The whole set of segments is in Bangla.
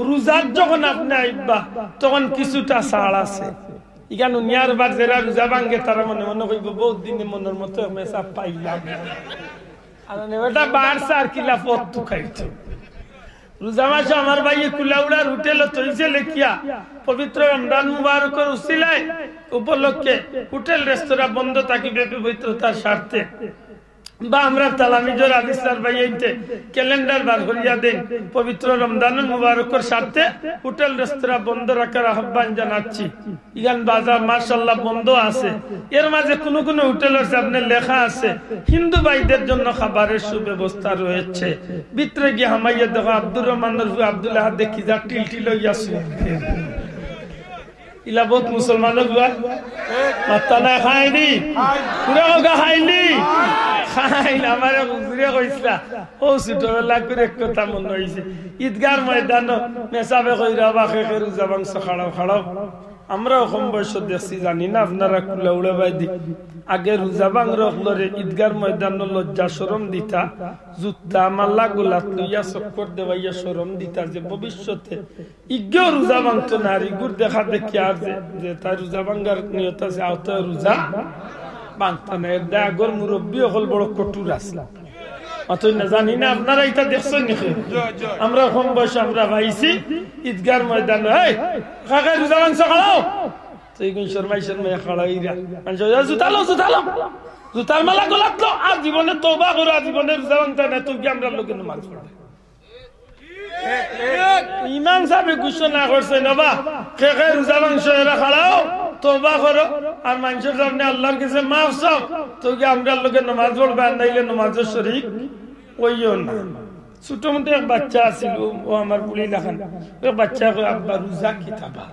রোজার যখন আপনি আইবা তখন কিছুটা ছাড় আছে ইখান উনিয়ার বার যারা রোজা ভাঙ্গে তারা মনে মনে কইব বহুত দিনে মনের মতো মেসা পাইলাম আর এটা বাড়ছে আর কিলা পথ খাইছে রোজা মাসে আমার ভাই কুলাউড়ার হোটেল তৈছে লেখিয়া পবিত্র রমজান মুবারকের উসিলায় উপলক্ষে হোটেল রেস্তোরাঁ বন্ধ থাকিবে পবিত্রতার স্বার্থে বা আমরা তালামিজর আদিসার ভাইতে ক্যালেন্ডার বার করিয়া দেন পবিত্র রমজানুল মুবারকের স্বার্থে হোটেল রেস্তোরাঁ বন্ধ রাখার আহ্বান জানাচ্ছি ইগান বাজার মাশাআল্লাহ বন্ধ আছে এর মাঝে কোন কোন হোটেলের সামনে লেখা আছে হিন্দু ভাইদের জন্য খাবারের সুব্যবস্থা রয়েছে ভিতরে গিয়ে হামাইয়া দেখো আব্দুর রহমান আব্দুল্লাহ দেখি যা টিলটিল হইয়াছে ইলা বহুত মুসলমানও গুয়া মাত্তা না খাইনি পুরা গা খাইনি খাইল আমারে গুজরে কইছলা ও ছোটবেলা করে এক কথা মনে হইছে ঈদগার ময়দান মেসাবে কইরা বাকে রোজা মাংস খাড়াও খাড়াও আমরা কম বয়স দেখছি জানি না আপনারা কুলা উড়ে বাই দি আগে রোজা ভাঙর হলরে ঈদগার ময়দান লজ্জা শরম দিতা জুতা মাল্লা গোলাত লইয়া চক্কর দেওয়াইয়া শরম দিতা যে ভবিষ্যতে ইজ্ঞ রোজা ভাঙতো না আর ইগুর দেখা দেখি আর যে তার রোজা ভাঙার নিয়ত আছে আওত রোজা ভাঙতো না এর আগর মুরব্বী হল বড় কটুর আসলা অতই না জানি না আপনারা এটা দেখছেন নাকি আমরা কম বয়স আমরা ভাইছি ঈদগার ময়দান কাকা রোজা মাংস খাও তো এই শর্মাই শর্মাই খাড়াইরা জুতালো জুতালো জুতার মালা গোলাত লো আর জীবনে তওবা করো আর জীবনে রোজা ভাঙতে না তো কি আমরা লোকে নামাজ পড়বে ইমাম সাহেব ঘোষণা করছে নবা কাকা রোজা মাংস এরা খাড়াও তওবা করো আর মানুষের সামনে আল্লাহর কাছে মাফ চাও তো কি আমরা লোকে নামাজ পড়বে আর নাইলে নামাজের শরীক ওইও না ছোট মতো এক বাচ্চা আছিল ও আমার পুলি লাখান ওই বাচ্চা আব্বা রোজা কিতাবা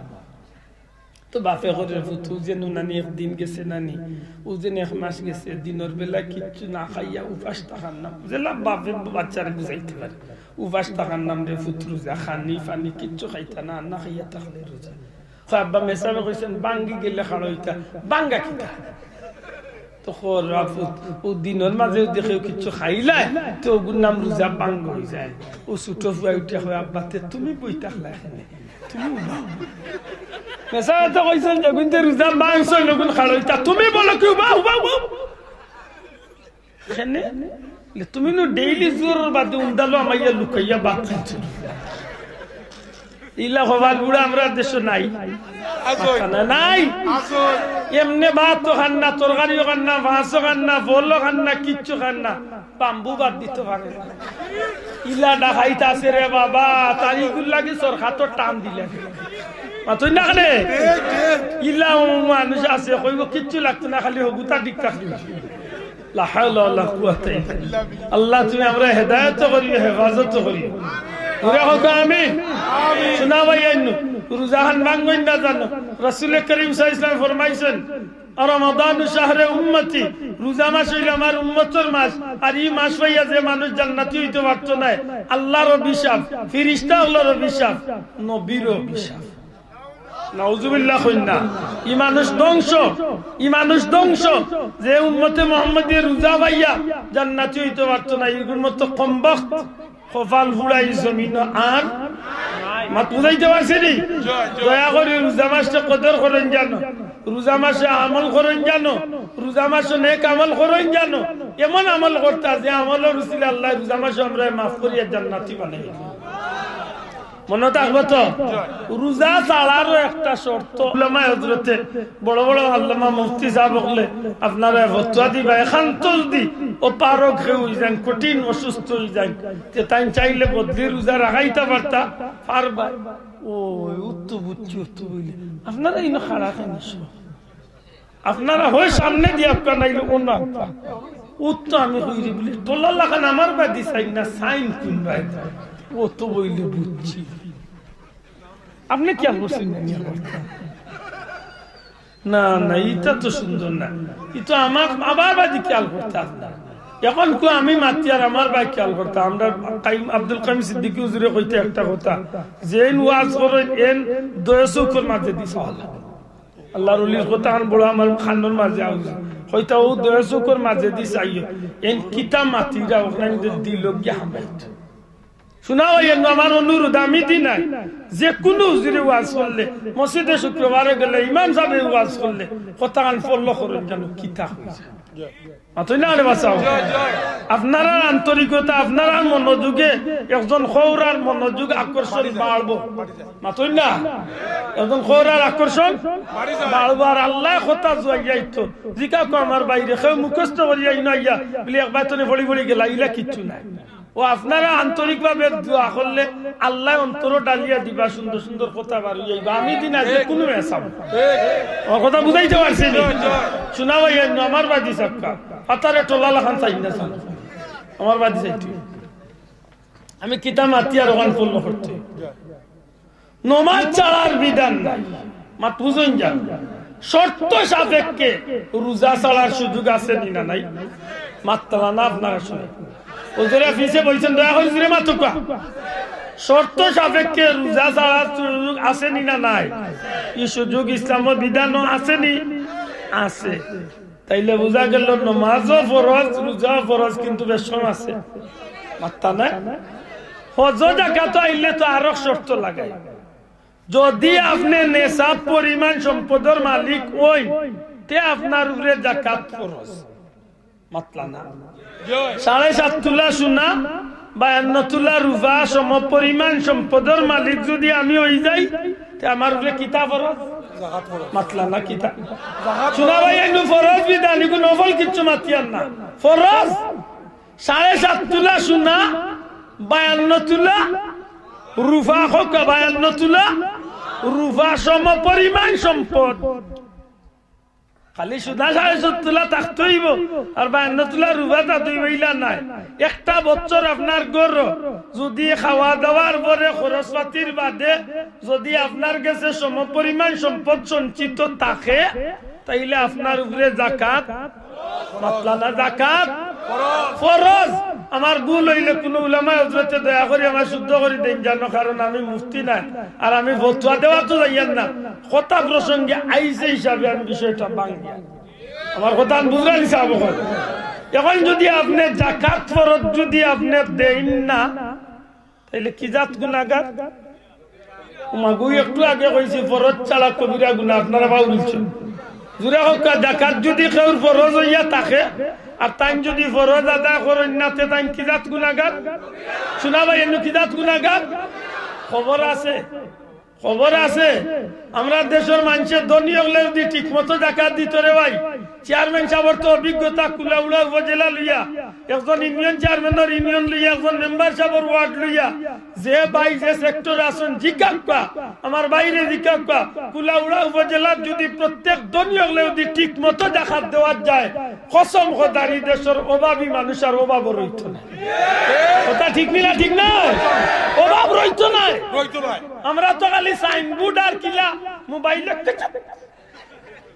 তো বাপে করে ফুটু যে নানি একদিন গেছে নানি ও যে এক মাস গেছে দিনের বেলা কিচ্ছু না খাইয়া উপাস থাকার নাম বুঝলা বাপে বাচ্চারে বুঝাইতে পারে উপাস থাকার নাম রে ফুটু রোজা খানি ফানি কিচ্ছু খাইতা না না খাইয়া থাকলে রোজা আব্বা মেসাবে কইছেন বাঙ্গি গেলে খাড়াইতা বাঙ্গা কিতা তো ও দিনের মাঝে দেখে কিছু খাইলাই তো ওগুর নাম রোজা বাঙ্গ হয়ে যায় ও ছোট ফুয়াই উঠে হয় আব্বাতে তুমি বই থাকলা এখানে তুমি মেসাবে তো কইছেন যখন রোজা বাংস নগুন খাড়াইতা তুমি বলো কি উবা উবা এখানে তুমি নো ডেইলি জোরের বাদে উন্দালো আমাইয়া লুকাইয়া বাদ খাইছো ইলা হবার বুড়া আমরা দেশ নাই নাই এমনি ভাত তো খান না তরকারিও খান না মাছও খান না ফলও খান না কিচ্ছু খান না বাম্বু বাদ দিতে পারে ইলা ডাকাইতে আছে রে বাবা তারিগুল লাগে সরকার টান দিলে মাতুই না খানে ইলা মানুষ আছে কইব কিচ্ছু লাগতো না খালি হগুতা দিক থাকলি লা হাওলা ওয়ালা কুওয়াতা ইল্লা বিল্লাহ আল্লাহ তুমি আমরা হেদায়েত করিও হেফাজত করিও পুরা হোক আমিন শোনা ভাই রোজাহান মাঙ্গই না জানো রাসূল করিম সাল্লাল্লাহু আলাইহি ওয়াসাল্লাম ফরমাইছেন রমাদান শাহরে উম্মতি রোজা মাস হইল আমার উম্মতের মাস আর এই মাস হইয়া যে মানুষ জান্নাতি হইতে পারতো না আল্লাহর অভিশাপ ফেরেশতা আল্লাহর অভিশাপ নবীর অভিশাপ নাউজুবিল্লাহ কইনা এই মানুষ ধ্বংস যে উম্মতে মুহাম্মদের রোজা ভাইয়া জান্নাতি হইতে পারতো না এর মত কমবখত কপাল ফুড়াই জমিন আর মাত বুঝাইতে পারছি নি দয়া করে রোজা মাসটা কদর করেন জানো রোজা মাসে আমল করেন জানো রোজা মাসে নেক আমল করেন জানো এমন আমল করতে যে আমলের উসিলা আল্লাহ রোজা মাসে আমরা মাফ করিয়া জান্নাতি বানাই মনে থাকবো তো রোজা ছাড়ারও একটা শর্ত উলামা হযরতে বড় বড় আল্লামা মুফতি সাহেব বলে আপনারা ফতোয়া দিবা একান্ত যদি অপারগ হয়ে যান কঠিন অসুস্থ হয়ে যান যে তাই চাইলে বদলি রোজা রাখাইতে পারতা পারবা ও উত্তু বুচ্চু উত্তু বইলে আপনারা ইনো খাড়া খান আপনারা হয় সামনে দিয়ে আপনার নাইলে অন্য উত্তর আমি হইরি বলি তোলা লাগান আমার বাদি চাই না সাইন কিনবাই ও তো বইলে বুঝছি আপনি কি বলছেন না না এটা তো সুন্দর না এটা আমার আবার বাদি খেয়াল করতে আপনার এখন কো আমি মাতি আর আমার ভাই খেয়াল করতে আমরা আব্দুল কাইম সিদ্দিকী হুজুরে কইতে একটা কথা যেন ওয়াজ করেন এন দয়সুকর মাঝে দিছে আল্লাহর ওলির কথা আন বড় আমার খানর মাঝে আউজ হয়তো ও দয়সুকর মাঝে দিছে আইও এন কিতা মাতিরা ওখানে দিল গিয়া হামাইত শোনা ভাই আমার অনুরোধ আমি দি নাই যে কোনো হুজুরে ওয়াজ করলে মসজিদে শুক্রবারে গেলে ইমাম সাহেব ওয়াজ করলে কথা কান ফলো করেন যেন কিতা হয়েছে আপনারা আন্তরিকতা আপনারা মনোযোগে একজন খৌরার মনোযোগ আকর্ষণ বাড়বো মাতই না একজন খৌরার আকর্ষণ বাড়বো আর আল্লাহ কথা যাইতো জিকা আমার বাইরে কেউ মুখস্থ করিয়া ইনাইয়া বলে একবার তো ভরি ভরি গেলা ইলা কিচ্ছু নাই ও আপনারা আন্তরিক ভাবে দোয়া করলে আল্লাহ অন্তর ডালিয়া দিবা সুন্দর সুন্দর কথা বার হইবা আমি দিন আজকে কোনো মেসাব ও কথা বুঝাইতে পারছি শোনা ভাই আমার বাদি সাক্কা পাতারে টোলা লাখান চাই না আমার বাদি চাইতে আমি কিতা মাতি আর ওখান ফল করতে নমাজ ছাড়ার বিধান নাই মাত বুঝুন যান শর্ত সাপেক্ষে রোজা ছাড়ার সুযোগ আছে না নাই মাত্রা না আপনারা শুনে ওজরে ফিসে বলছেন দয়া করে জুড়ে মাতুকা শর্ত সাপেক্ষে রোজা ছাড়ার সুযোগ আছে না নাই এই সুযোগ ইসলামের বিধানও আসেনি আছে তাইলে বোঝা গেল নামাজও ফরজ রোজা ফরজ কিন্তু বেশম আছে মাত্রা না হজ জাকাত আইলে তো আরো শর্ত লাগাই যদি আপনি নেশাব পরিমাণ সম্পদের মালিক ওই তে আপনার উপরে জাকাত ফরজ মাতলা না 7.5 তোলা সোনা 52 তোলা রূপা সম পরিমাণ সম্পদের মালিক যদি আমি হই যাই তে আমার উপরে কিতা ফরজ মাতলা না কিতা সোনা ভাই এগুলো ফরজ বিধান এগুলো নফল কিচ্ছু মাতিয়ার না ফরজ 7.5 তোলা সোনা 52 তোলা রূপা হোক 52 তোলা রূপা সম পরিমাণ সম্পদ খালি সুদা 7.5 তোলা থাকতে হইব আর 52 তোলা রূপা থাকতে হইলা নাই একটা বছর আপনার গড় যদি খাওয়া দাওয়ার পরে খরচপাতির বাদে যদি আপনার কাছে সম পরিমাণ সম্পদ সঞ্চিত থাকে তাইলে আপনার উপরে যাকাত মাতলানা যাকাত ফরজ আমার ভুল হইলে কোন উলামা হযরতে দয়া করে আমার শুদ্ধ করে দেন জানো কারণ আমি মুফতি না আর আমি ফতোয়া দেওয়া তো যাইয়েন না কথা প্রসঙ্গে আইছে হিসাবে আমি বিষয়টা ভাঙি আমার কথা বুঝলেন সাহেব এখন যদি আপনি যাকাত ফরজ যদি আপনি দেন না তাইলে কি জাত গুনাহগার মাগু একটু আগে কইছি ফরজ ছাড়া কবিরা গুনাহ আপনারা বাউলছেন জুরা হোক যাকাত যদি কেউর ফরজ হইয়া থাকে আর তাই যদি ফরজ আদায় করেন না তে তাই কি জাত গুনাহগার শোনা ভাই এমনি কি জাত গুনাহগার খবর আছে আমরা দেশের মানুষের ধনী হলে যদি ঠিক মতো যাকাত দিতে রে ভাই চেয়ারম্যান সাহেবের তো অভিজ্ঞতা কুলাউড়া উপজেলা লইয়া একজন ইউনিয়ন চেয়ারম্যানের ইউনিয়ন লইয়া একজন মেম্বার সাহেবের ওয়ার্ড লইয়া যে ভাই যে সেক্টর আছেন জিজ্ঞাসা আমার বাইরে জিজ্ঞাসা কুলাউড়া উপজেলার যদি প্রত্যেক ধনী হলে যদি ঠিক মতো যাকাত দেওয়া যায় কসম খোদারি দেশের অভাবী মানুষ আর অভাব রইত না কথা ঠিক না ঠিক না অভাব রইত না আমরা তো খালি সাইনবোর্ড আর কিলা মোবাইল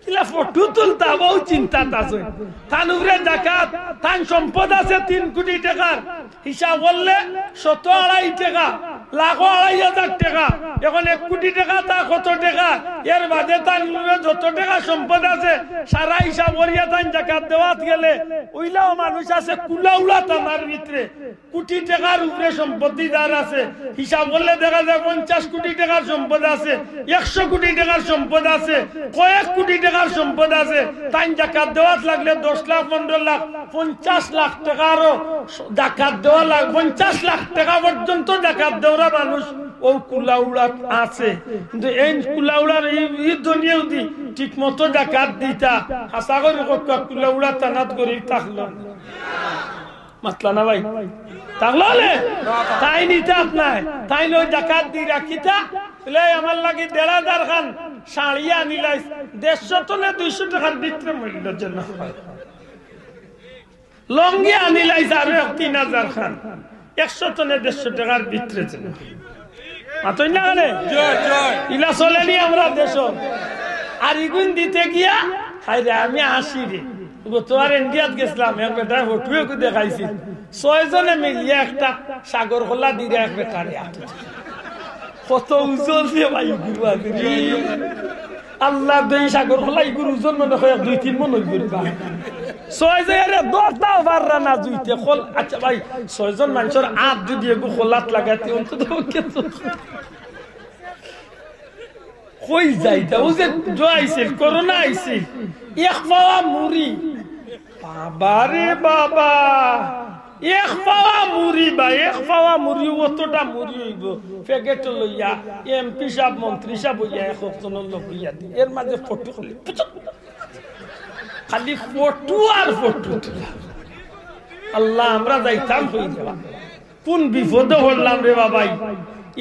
কিলা ফটো তুলতা বহু চিন্তা আছে তার উপরে যাকাত তার সম্পদ আছে 3 কোটি টাকার হিসাব করলে 17.5 টাকা লাখ 2,500 টাকা এখন 1 কোটি টাকা তা কত টাকা এর বাদে তার যত টাকা সম্পদ আছে সারা হিসাব করিয়া তার যাকাত দেওয়াত গেলে ওইলাও মানুষ আছে কুলাউলা তামার ভিতরে কোটি টাকার উপরে সম্পত্তি যার আছে হিসাব করলে দেখা যায় 50 কোটি টাকার সম্পদ আছে 100 কোটি টাকার সম্পদ আছে কয়েক কোটি টাকার সম্পদ আছে তাই যাকাত দেওয়াত লাগলে 10 লাখ 15 লাখ 50 লাখ টাকারও যাকাত দেওয়া লাগ 50 লাখ টাকা পর্যন্ত যাকাত দেওয়া মানুষ ও কুলাউড়া আছে কিন্তু এই কুলাউড়ার এই দুনিয়া যদি ঠিক মতো যাকাত দিতা আশা করি কুলাউড়া তানাত করি থাকলো মাতলা না ভাই তাহলে তাই নিতে আপনার তাই নয় যাকাত দি রাখিতা আমার লাগে 1,500 খান শাড়িয়া নিলাই 150 না 200 টাকার ভিতরে মূল্যের জন্য লঙ্গি আনিলাই যাবে 3,000 খান 100 টনে 150 টাকার ভিতরে জন্য মাতই না গেলে ইলা চলেনি আমরা দেশ আর ইগুন দিতে গিয়া হাই রে আমি আসি রে গতবার ইন্ডিয়াত গেছিলাম এক বেটা ফটোও দেখাইছি 6 জনে মিলিয়ে একটা সাগর খোলা দিয়ে এক বেটারে কত উজ্জ্বল দিয়ে ভাই গুরু আছে আল্লাহ দেই সাগর খোলা গুরু ওজন মনে হয় 2-3 মন হইব ছয় জায়গায় দশটাও পাররা না জুইতে খোল। আচ্ছা ভাই 6 জন মানুষের আট যদি এগু খোলাত লাগাতে অন্তত কই যাইতা ও যে জয়াইছিল করোনা আইছিল এক পাওয়া মুড়ি বাবা রে বাবা এক পাওয়া মুড়ি বা এক পাওয়া মুড়ি অতটা মুড়ি হইব প্যাকেট লইয়া এমপি সাহেব মন্ত্রী সাহেব হইয়া একজনের লোক হইয়া দি এর মাঝে ফটো খালি ফটো আর ফটো আল্লাহ আমরা যাইতাম হয়ে যাওয়া কোন বিপদে হলাম রে বাবাই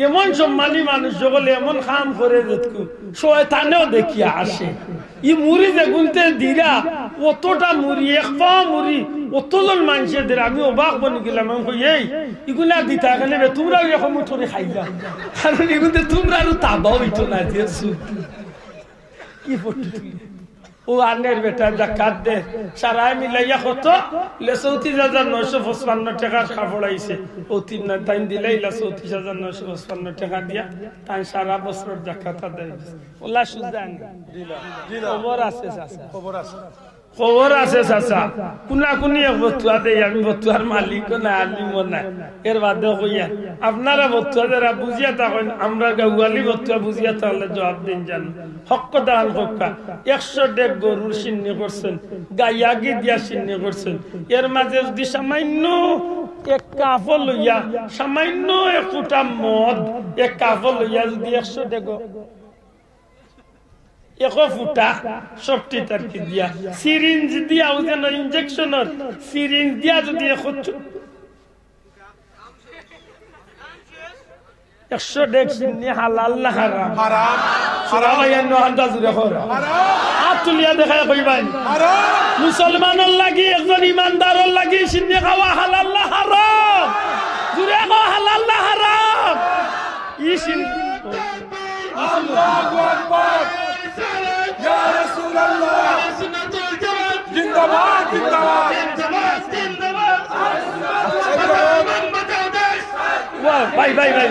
এমন সম্মানী মানুষ সকলে এমন কাম করে দেখু শয়তানেও দেখিয়া আসে ই মুড়ি যে গুনতে দিরা অতটা মুড়ি এক পাওয়া মুড়ি অতজন মানুষের দিরা আমি অবাক বনে গেলাম আমি কই এই ইগুলা দিতা এখানে তোমরাও এখন মুঠরে খাইবা কারণ এগুলো তোমরা আরো তাবাও হইতো না যে কি ফটো ও আনের বেটা জাকাত দে সারাই মিলাইয়া কত 34,955 টাকা খাবড়াইছে ও তিন না টাইম দিলে 34,955 টাকা দিয়া তাই সারা বছর জাকাত দেয় ওলা সুজান খবর আছে চাচা খবর আছে চাচা কোনা কোনি বতুয়া দেয় আমি বতুয়ার মালিক না আলিম না এর বাদে কইয়া আপনারা বতুয়া যারা বুঝিয়া থাকেন আমরা গাওয়ালি বতুয়া বুঝিয়া তাহলে জবাব দিন জান হক দান হক্কা 100 ডেক গরুর সিন্নি করছেন গায়াগি দিয়া সিন্নি করছেন এর মাঝে যদি সামান্য এক কাফল লইয়া সামান্য এক ফুটা মদ এক কাফল লইয়া যদি 100 ডেক এক ফুটা সবটি তারকি দিয়া সিরিঞ্জ দিয়া ও যেন ইনজেকশনের সিরিঞ্জ দিয়া যদি 100 ডেক সিন্নি হালাল না হারাম হারাম সরাবাইয়া নো আন্দাজ রে হারাম আতুলিয়া দেখায় কইবাই হারাম মুসলমানের লাগি একজন ইমানদারের লাগি সিন্নি খাওয়া হালাল না হারাম জুরে কো হালাল না হারাম ই সিন্নি আল্লাহু আকবার ইয়া রাসূলুল্লাহ জিন্দাবাদ জিন্দাবাদ জিন্দাবাদ ওয়া ভাই ভাই ভাই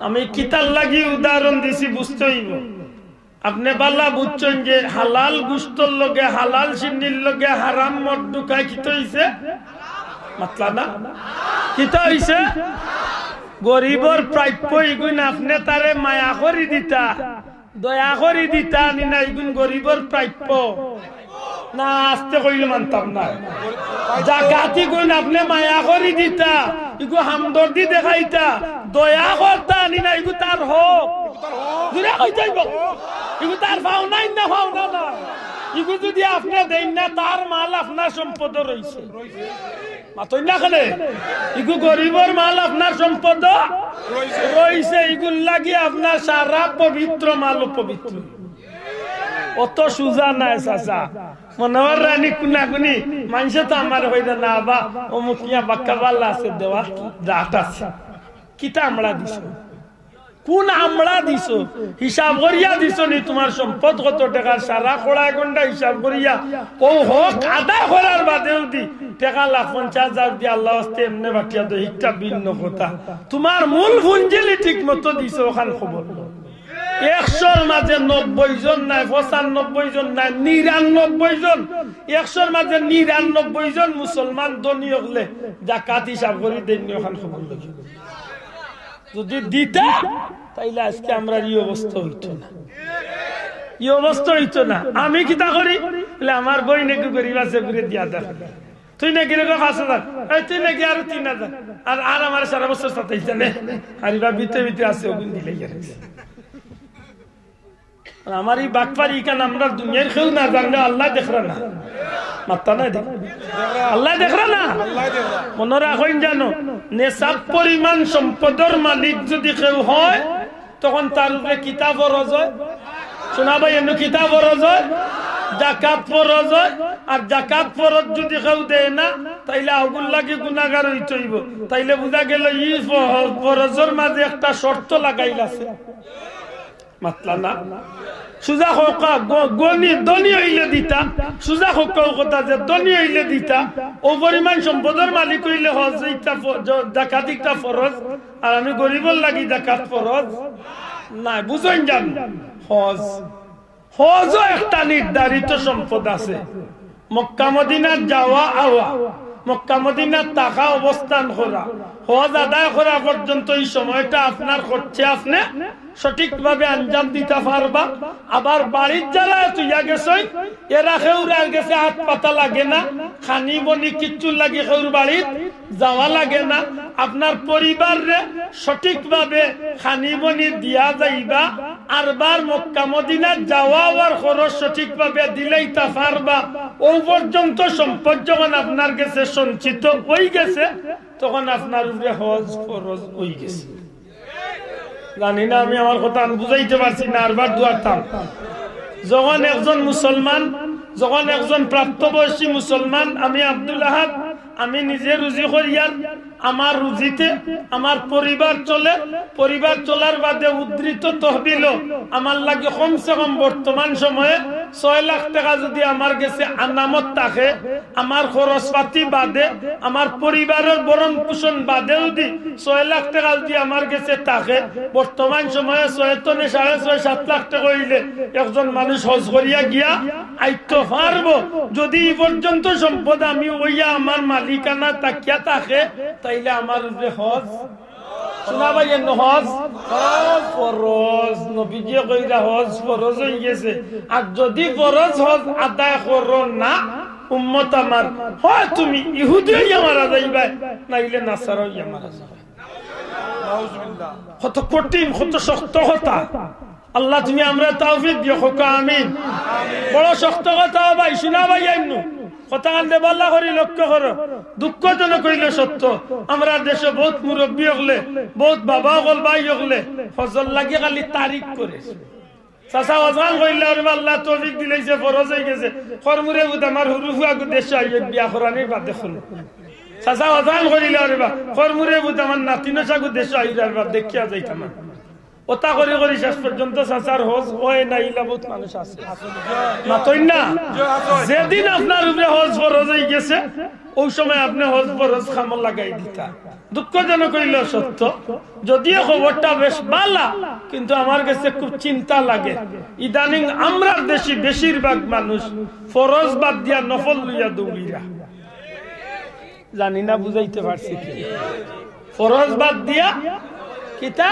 আমি কিতাল লাগি উদাহরণ দিছি বুঝতে হইব আপনি বালা বুঝছেন যে হালাল গুস্তর লগে হালাল সিন্নির লগে হারাম মদ ঢুকায় কিতা হইছে মাতলা না কিতা হইছে গরিবর প্রাপ্য ইগুন আপনি তারে মায়া করি দিতা দয়া করি দিতা নি না ইগুন গরিবর প্রাপ্য না আস্তে কইলে মানতাম না জাকাতি গুণ আপনি মায়া করি দিতা ইগু হামদর্দি দেখাইতা দয়া করতা নি না ইগু তার হোক দূরে কই যাইব ইগু তার পাওনা না পাওনা না ইগু যদি আপনি দেন না তার মাল আপনার সম্পদ রইছে মাতই না খালে ইগু গরিবর মাল আপনার সম্পদ রইছে ইগুন লাগি আপনার সারা পবিত্র মাল পবিত্র অত সুজা নাই চাচা মনোহর রানী কুনা কুনি মানুষে তো আমার হইলে না বা অমুকিয়া বাক্কা বাল্লা আছে দেওয়া জাত আছে কিতা আমলা দিছ কোন আমলা দিছ হিসাব করিয়া দিছ নি তোমার সম্পদ কত টাকা সারা খোড়া ঘন্টা হিসাব করিয়া ও হক আদায় করার বাদেও দি টাকা 50,000 দিয়ে আল্লাহ হস্তে এমনি বাকিয়া তো হিকটা ভিন্ন কথা তোমার মূল পুঞ্জিলি ঠিক মতো দিছ ওখান খবর 100 মাঝে 90 জন নাই 95 জন নাই 99 জন 100 মাঝে 99 জন মুসলমান ধনী হলে যাকাত হিসাব করি দেননি ওখান খবর লাগি যদি দিতা তাইলে আজকে আমরা এই অবস্থা হইতো না এই অবস্থা হইতো না আমি কিতা করি বলে আমার বই নাকি গরিব আছে ঘুরে দিয়া দা তুই নাকি রে 5,000 এই তুই নাকি আর 3,000 আর আমার সারা বছর সাতাইছে না আরিবা ভিতরে ভিতরে আছে ওগুন দিলে গেছে আমার এই বাকপারি কেন আমরা দুনিয়ার কেউ না জানলে আল্লাহ দেখরা না মাত্তা না দেখ আল্লাহ দেখরা না মনে রাখেন জানো নেশাব পরিমাণ সম্পদের মালিক যদি কেউ হয় তখন তার উপরে কিতাব ফরজ হয় শোনা ভাই এমনি কিতাব ফরজ হয় জাকাত ফরজ হয় আর জাকাত ফরজ যদি কেউ দেয় না তাইলে আগুন লাগে গুনাহগার হইতে হইব তাইলে বুঝা গেল ই ফরজের মাঝে একটা শর্ত লাগাইল আছে মাতলা না সুজা হোকা গনি ধনী হইলে দিতা সুজা হোকা কথা যে ধনী হইলে দিতা ও পরিমাণ সম্পদের মালিক হইলে হজ জাকাতিটা ফরজ আর আমি গরিবর লাগি জাকাত ফরজ নাই বুঝেন জান হজ হজও একটা নির্ধারিত সম্পদ আছে। মক্কা মদিনার যাওয়া আওয়া, মক্কা মদিনার থাকা অবস্থান করা, হজ আদায় করা পর্যন্ত এই সময়টা আপনার করছে, আপনি সঠিকভাবে আঞ্জাম দিতে পারবা। আবার বাড়ির যারা তুইয়া গেছে এরা খেউরা গেছে, হাত পাতা লাগে না, খানি বনি কিচ্ছু লাগে, খেউর বাড়ির যাওয়া লাগে না। আপনার পরিবারে সঠিকভাবে খানি বনি দিয়া যাইবা, আর বার মক্কা মদিনা যাওয়া আর খরচ সঠিকভাবে দিলেই তা পারবা। ও পর্যন্ত সম্পদ যখন আপনার কাছে সঞ্চিত হয়ে গেছে, তখন আপনার উপরে হজ ফরজ হয়ে গেছে। জানি না আমি আমার কথা বুঝাইতে পারছি না, আরবার দুয়ারতাম। যখন একজন মুসলমান, যখন একজন প্রাপ্তবয়সী মুসলমান, আমি আব্দুল আহাদ, আমি নিজে রুজি করিয়ার, আমার রুজিতে আমার পরিবার চলে, পরিবার চলার বাদে উদ্ধৃত তহবিল আমার লাগে কমসে কম বর্তমান সময়ে 6 লাখ টাকা যদি আমার কাছে আনামত থাকে, আমার খরচপাতি বাদে, আমার পরিবারের বরণ পোষণ বাদে যদি 6 লাখ টাকা যদি আমার কাছে থাকে, বর্তমান সময়ে 6 থেকে 6.5 7 লাখ টাকা হইলে একজন মানুষ হজ করিয়া গিয়া আইতে পারবো। যদি এই পর্যন্ত সম্পদ আমি ওইয়া আমার মালিকানা তাকিয়া থাকে, তাইলে আমার উপরে হজ, শোনা ভাই, হজ ফরজ। নবীজি কইরা হজ ফরজ হয়ে গেছে। আর যদি ফরজ হজ আদায় করো না, উম্মত আমার, হয় তুমি ইহুদি হইয়া মারা যাইবা, নাইলে নাসারা হইয়া মারা যাবে। কত কঠিন, কত শক্ত কথা। আল্লাহ তুমি আমরা তৌফিক দিও, হোক আমিন। বড় শক্ত কথা ভাই, শোনা ভাই, আইনু কথা কান্দে বল্লা করি লক্ষ্য করো। দুঃখজনক হইলে সত্য, আমরা দেশে বহুত মুরব্বী হলে, বহুত বাবা হল, ভাই হলে ফজল লাগে খালি তারিখ করে। চাচা ওয়াজান কইলে আল্লাহ তৌফিক দিলেছে, ফরজ হয়ে গেছে, কর্মুরে বুধ আমার হুরুফু আগু দেশে আইয়ে বিয়া করানির বাদ দেখুন। চাচা ওয়াজান করিলে কর্মুরে বুধ আমার নাতিনো সাগু দেশে আইয়ার বাদ দেখিয়া যাইতাম। ওটা করে করে শেষ পর্যন্ত চাচার হজ হয় না, ইলা বহুত মানুষ আছে মাতই না। যেদিন আপনার উপরে হজ ফরজ হয়ে গেছে, ওই সময় আপনি হজ ফরজ খামল লাগাই দিতা। দুঃখজনক হইল সত্য, যদিও খবরটা বেশ ভালো, কিন্তু আমার কাছে খুব চিন্তা লাগে। ইদানিং আমরা দেশি বেশিরভাগ মানুষ ফরজ বাদ দিয়া নফল লইয়া দৌড়িয়া, জানি না বুঝাইতে পারছি কি। ফরজ বাদ দিয়া কিতা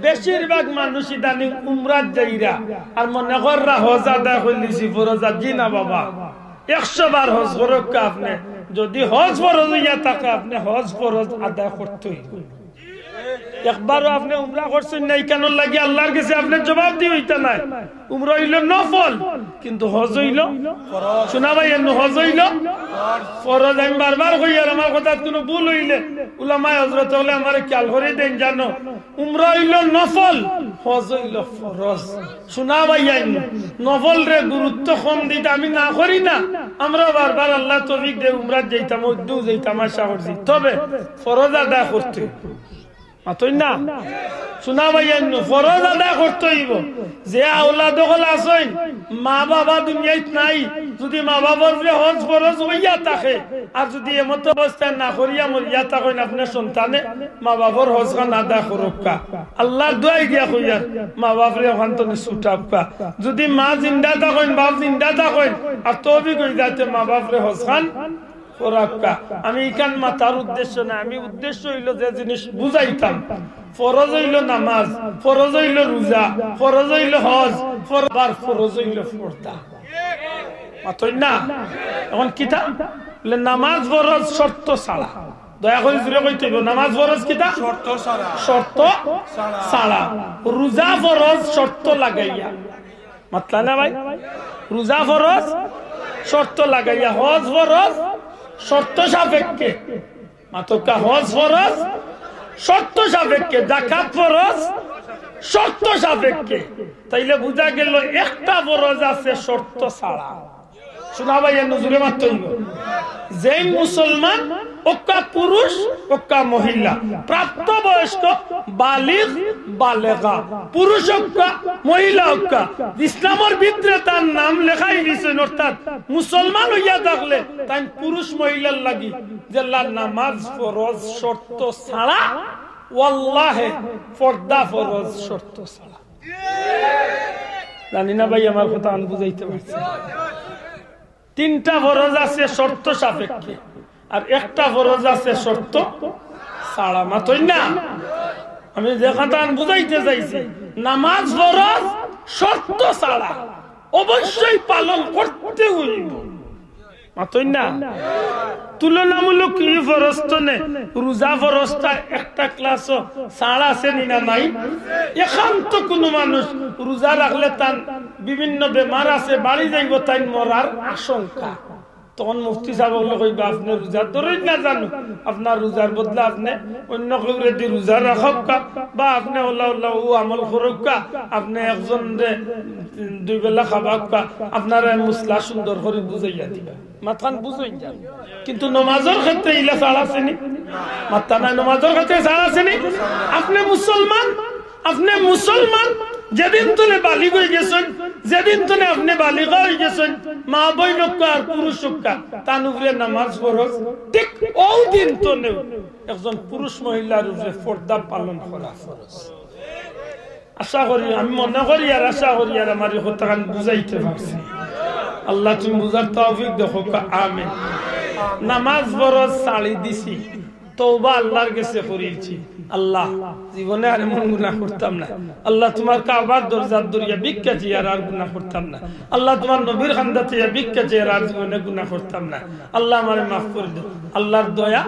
বেশিরভাগ মানুষ ইদানিং উমরাত যাইরা, আর মনে কররা হজ আদায় করলিছি ফরজ। জি না বাবা, 100 বার হজ করক আপনি। যদি হজ ফরজ হইয়া থাকে, আপনি হজ ফরজ আদায় করতেই। একবারও আপনি উমরা করছেন নাই কেন লাগে আল্লাহর কাছে আপনি জবাব দিয়ে হইতা নাই। উমরা হইল নফল, কিন্তু হজ হইল ফরজ। শোনা ভাই, হজ হইল ফরজ। আমি বারবার কই, আর আমার কথা কোনো ভুল হইলে উলামায়ে হযরত হলে আমারে খেয়াল করে দেন, জানো উমরা হইল নফল, হজ হইল ফরজ। শোনা ভাই, নফল রে গুরুত্ব কম দিতে আমি না করি না। আমরা বারবার আল্লাহ তৌফিক দে উমরাত যাইতাম, ওইদু যাইতাম, আশা করছি, তবে ফরজ আদায় করতে মাতই না। শোনা ভাই, ফরজ আদায় করতে হইব। যে আওলাদ হল আসেন, মা বাবা দুনিয়াত নাই, যদি মা বাবার হজ ফরজ হইয়া থাকে, আর যদি এমত অবস্থায় না করিয়া মরিয়া থাকেন, আপনার সন্তানে মা বাবার হজ খান আদায় করুকা। আল্লাহ দোয়াই দিয়া কইয়া মা বাপরে ওখান থেকে ছুটাবকা। যদি মা জিন্দা থাকেন, বাপ জিন্দা থাকেন, আর তৌফিক হই যাতে মা বাপরে হজ খান। আমি এখান মাথার উদ্দেশ্য না, আমি উদ্দেশ্য হইল যে জিনিস বুঝাইতাম। ফরজ হইল নামাজ, ফরজ হইল রোজা, ফরজ হইল হজ, ফরজ হইল পর্দা। মাতই না। এখন কিতা নামাজ ফরজ শর্ত ছাড়া, দয়া করে জুড়ে কইতে হইব। নামাজ ফরজ কিতা? শর্ত ছাড়া। রোজা ফরজ শর্ত লাগাইয়া, মাতলা না ভাই? রোজা ফরজ শর্ত লাগাইয়া, হজ ফরজ শর্ত সাপেক্ষে। মাতকা হজ ফরজ শর্ত সাপেক্ষে, যাকাত ফরজ শর্ত সাপেক্ষে। তাইলে বুঝা গেল একটা ফরজ আছে শর্ত ছাড়া। শোনা ভাই, নজরে মারতে হইব। যে মুসলমান, ওকা পুরুষ ওকা মহিলা, প্রাপ্ত বয়স্ক, বালিগ বালেগা, পুরুষ ওকা মহিলা ওকা, ইসলামের ভিতরে তার নাম লেখাই দিয়েছেন। অর্থাৎ মুসলমান হইয়া থাকলে তাই পুরুষ মহিলার লাগি যে নামাজ ফরজ শর্ত ছাড়া, ওয়াল্লাহে পর্দা ফরজ শর্ত ছাড়া। জানি না ভাই আমার কথা আমি বুঝাইতে পারছি। তিনটা ফরজ আছে শর্ত সাপেক্ষে, আর একটা ফরজ আছে শর্ত ছাড়া, মাতই না? আমি যে কথা বুঝাইতে চাইছি, নামাজ ফরজ শর্ত ছাড়া, অবশ্যই পালন করতে হইব, মাতই না? তুলনামূলক কি ফরজ তো নে, রোজা ফরজটা একটা ক্লাস ছাড়া আছে না নাই? একান্ত কোন মানুষ রোজা রাখলে তার বিভিন্ন বেমার আছে, বাড়ি যাইব, তাই মরার আশঙ্কা, তখন মুফতি সাহেব কইবা আপনি রোজার ধরেই না জানো, আপনার রোজার বদলে আপনি অন্য কেউ রেডি রোজা রাখক, বা আপনি ও আমল করুক, আপনি একজন দুই বেলা খাবাক, আপনার মুসলা সুন্দর করে বুঝাইয়া দিবা, মাথান বুঝাই যান। কিন্তু নমাজের ক্ষেত্রে ইলা ছাড় আসেনি, মাথা নাই, নমাজের ক্ষেত্রে ছাড় আসেনি। আপনি মুসলমান যেদিন তুলে বালিগ হয়ে গেছেন, যেদিন তুলে আপনি বালিগা হয়ে গেছেন, মা বই নক্কা আর পুরুষ তার উপরে নামাজ ফরজ, ঠিক ওই দিন তো একজন পুরুষ মহিলার উপরে পর্দা পালন করা ফরজ। আশা করি, আমি মনে করি আর আশা করি আর আমার কথা বুঝাইতে পারছি। আল্লাহ তুমি বুঝার তৌফিক দেখো, আমিন। নামাজ ফরজ ছাড়ি দিছি, তওবা আল্লাহর কাছে করিয়েছি, আল্লাহ জীবনে আর এমন গুনাহ করতাম না, আল্লাহ তোমার কাবার দরজার দরিয়া ভিক্ষা চেয়ে আর গুনাহ করতাম না, আল্লাহ তোমার নবীর খান্দা চেয়ে ভিক্ষা চেয়ে আর জীবনে গুনাহ করতাম না, আল্লাহ আমারে মাফ করে দাও। আল্লাহর দয়া,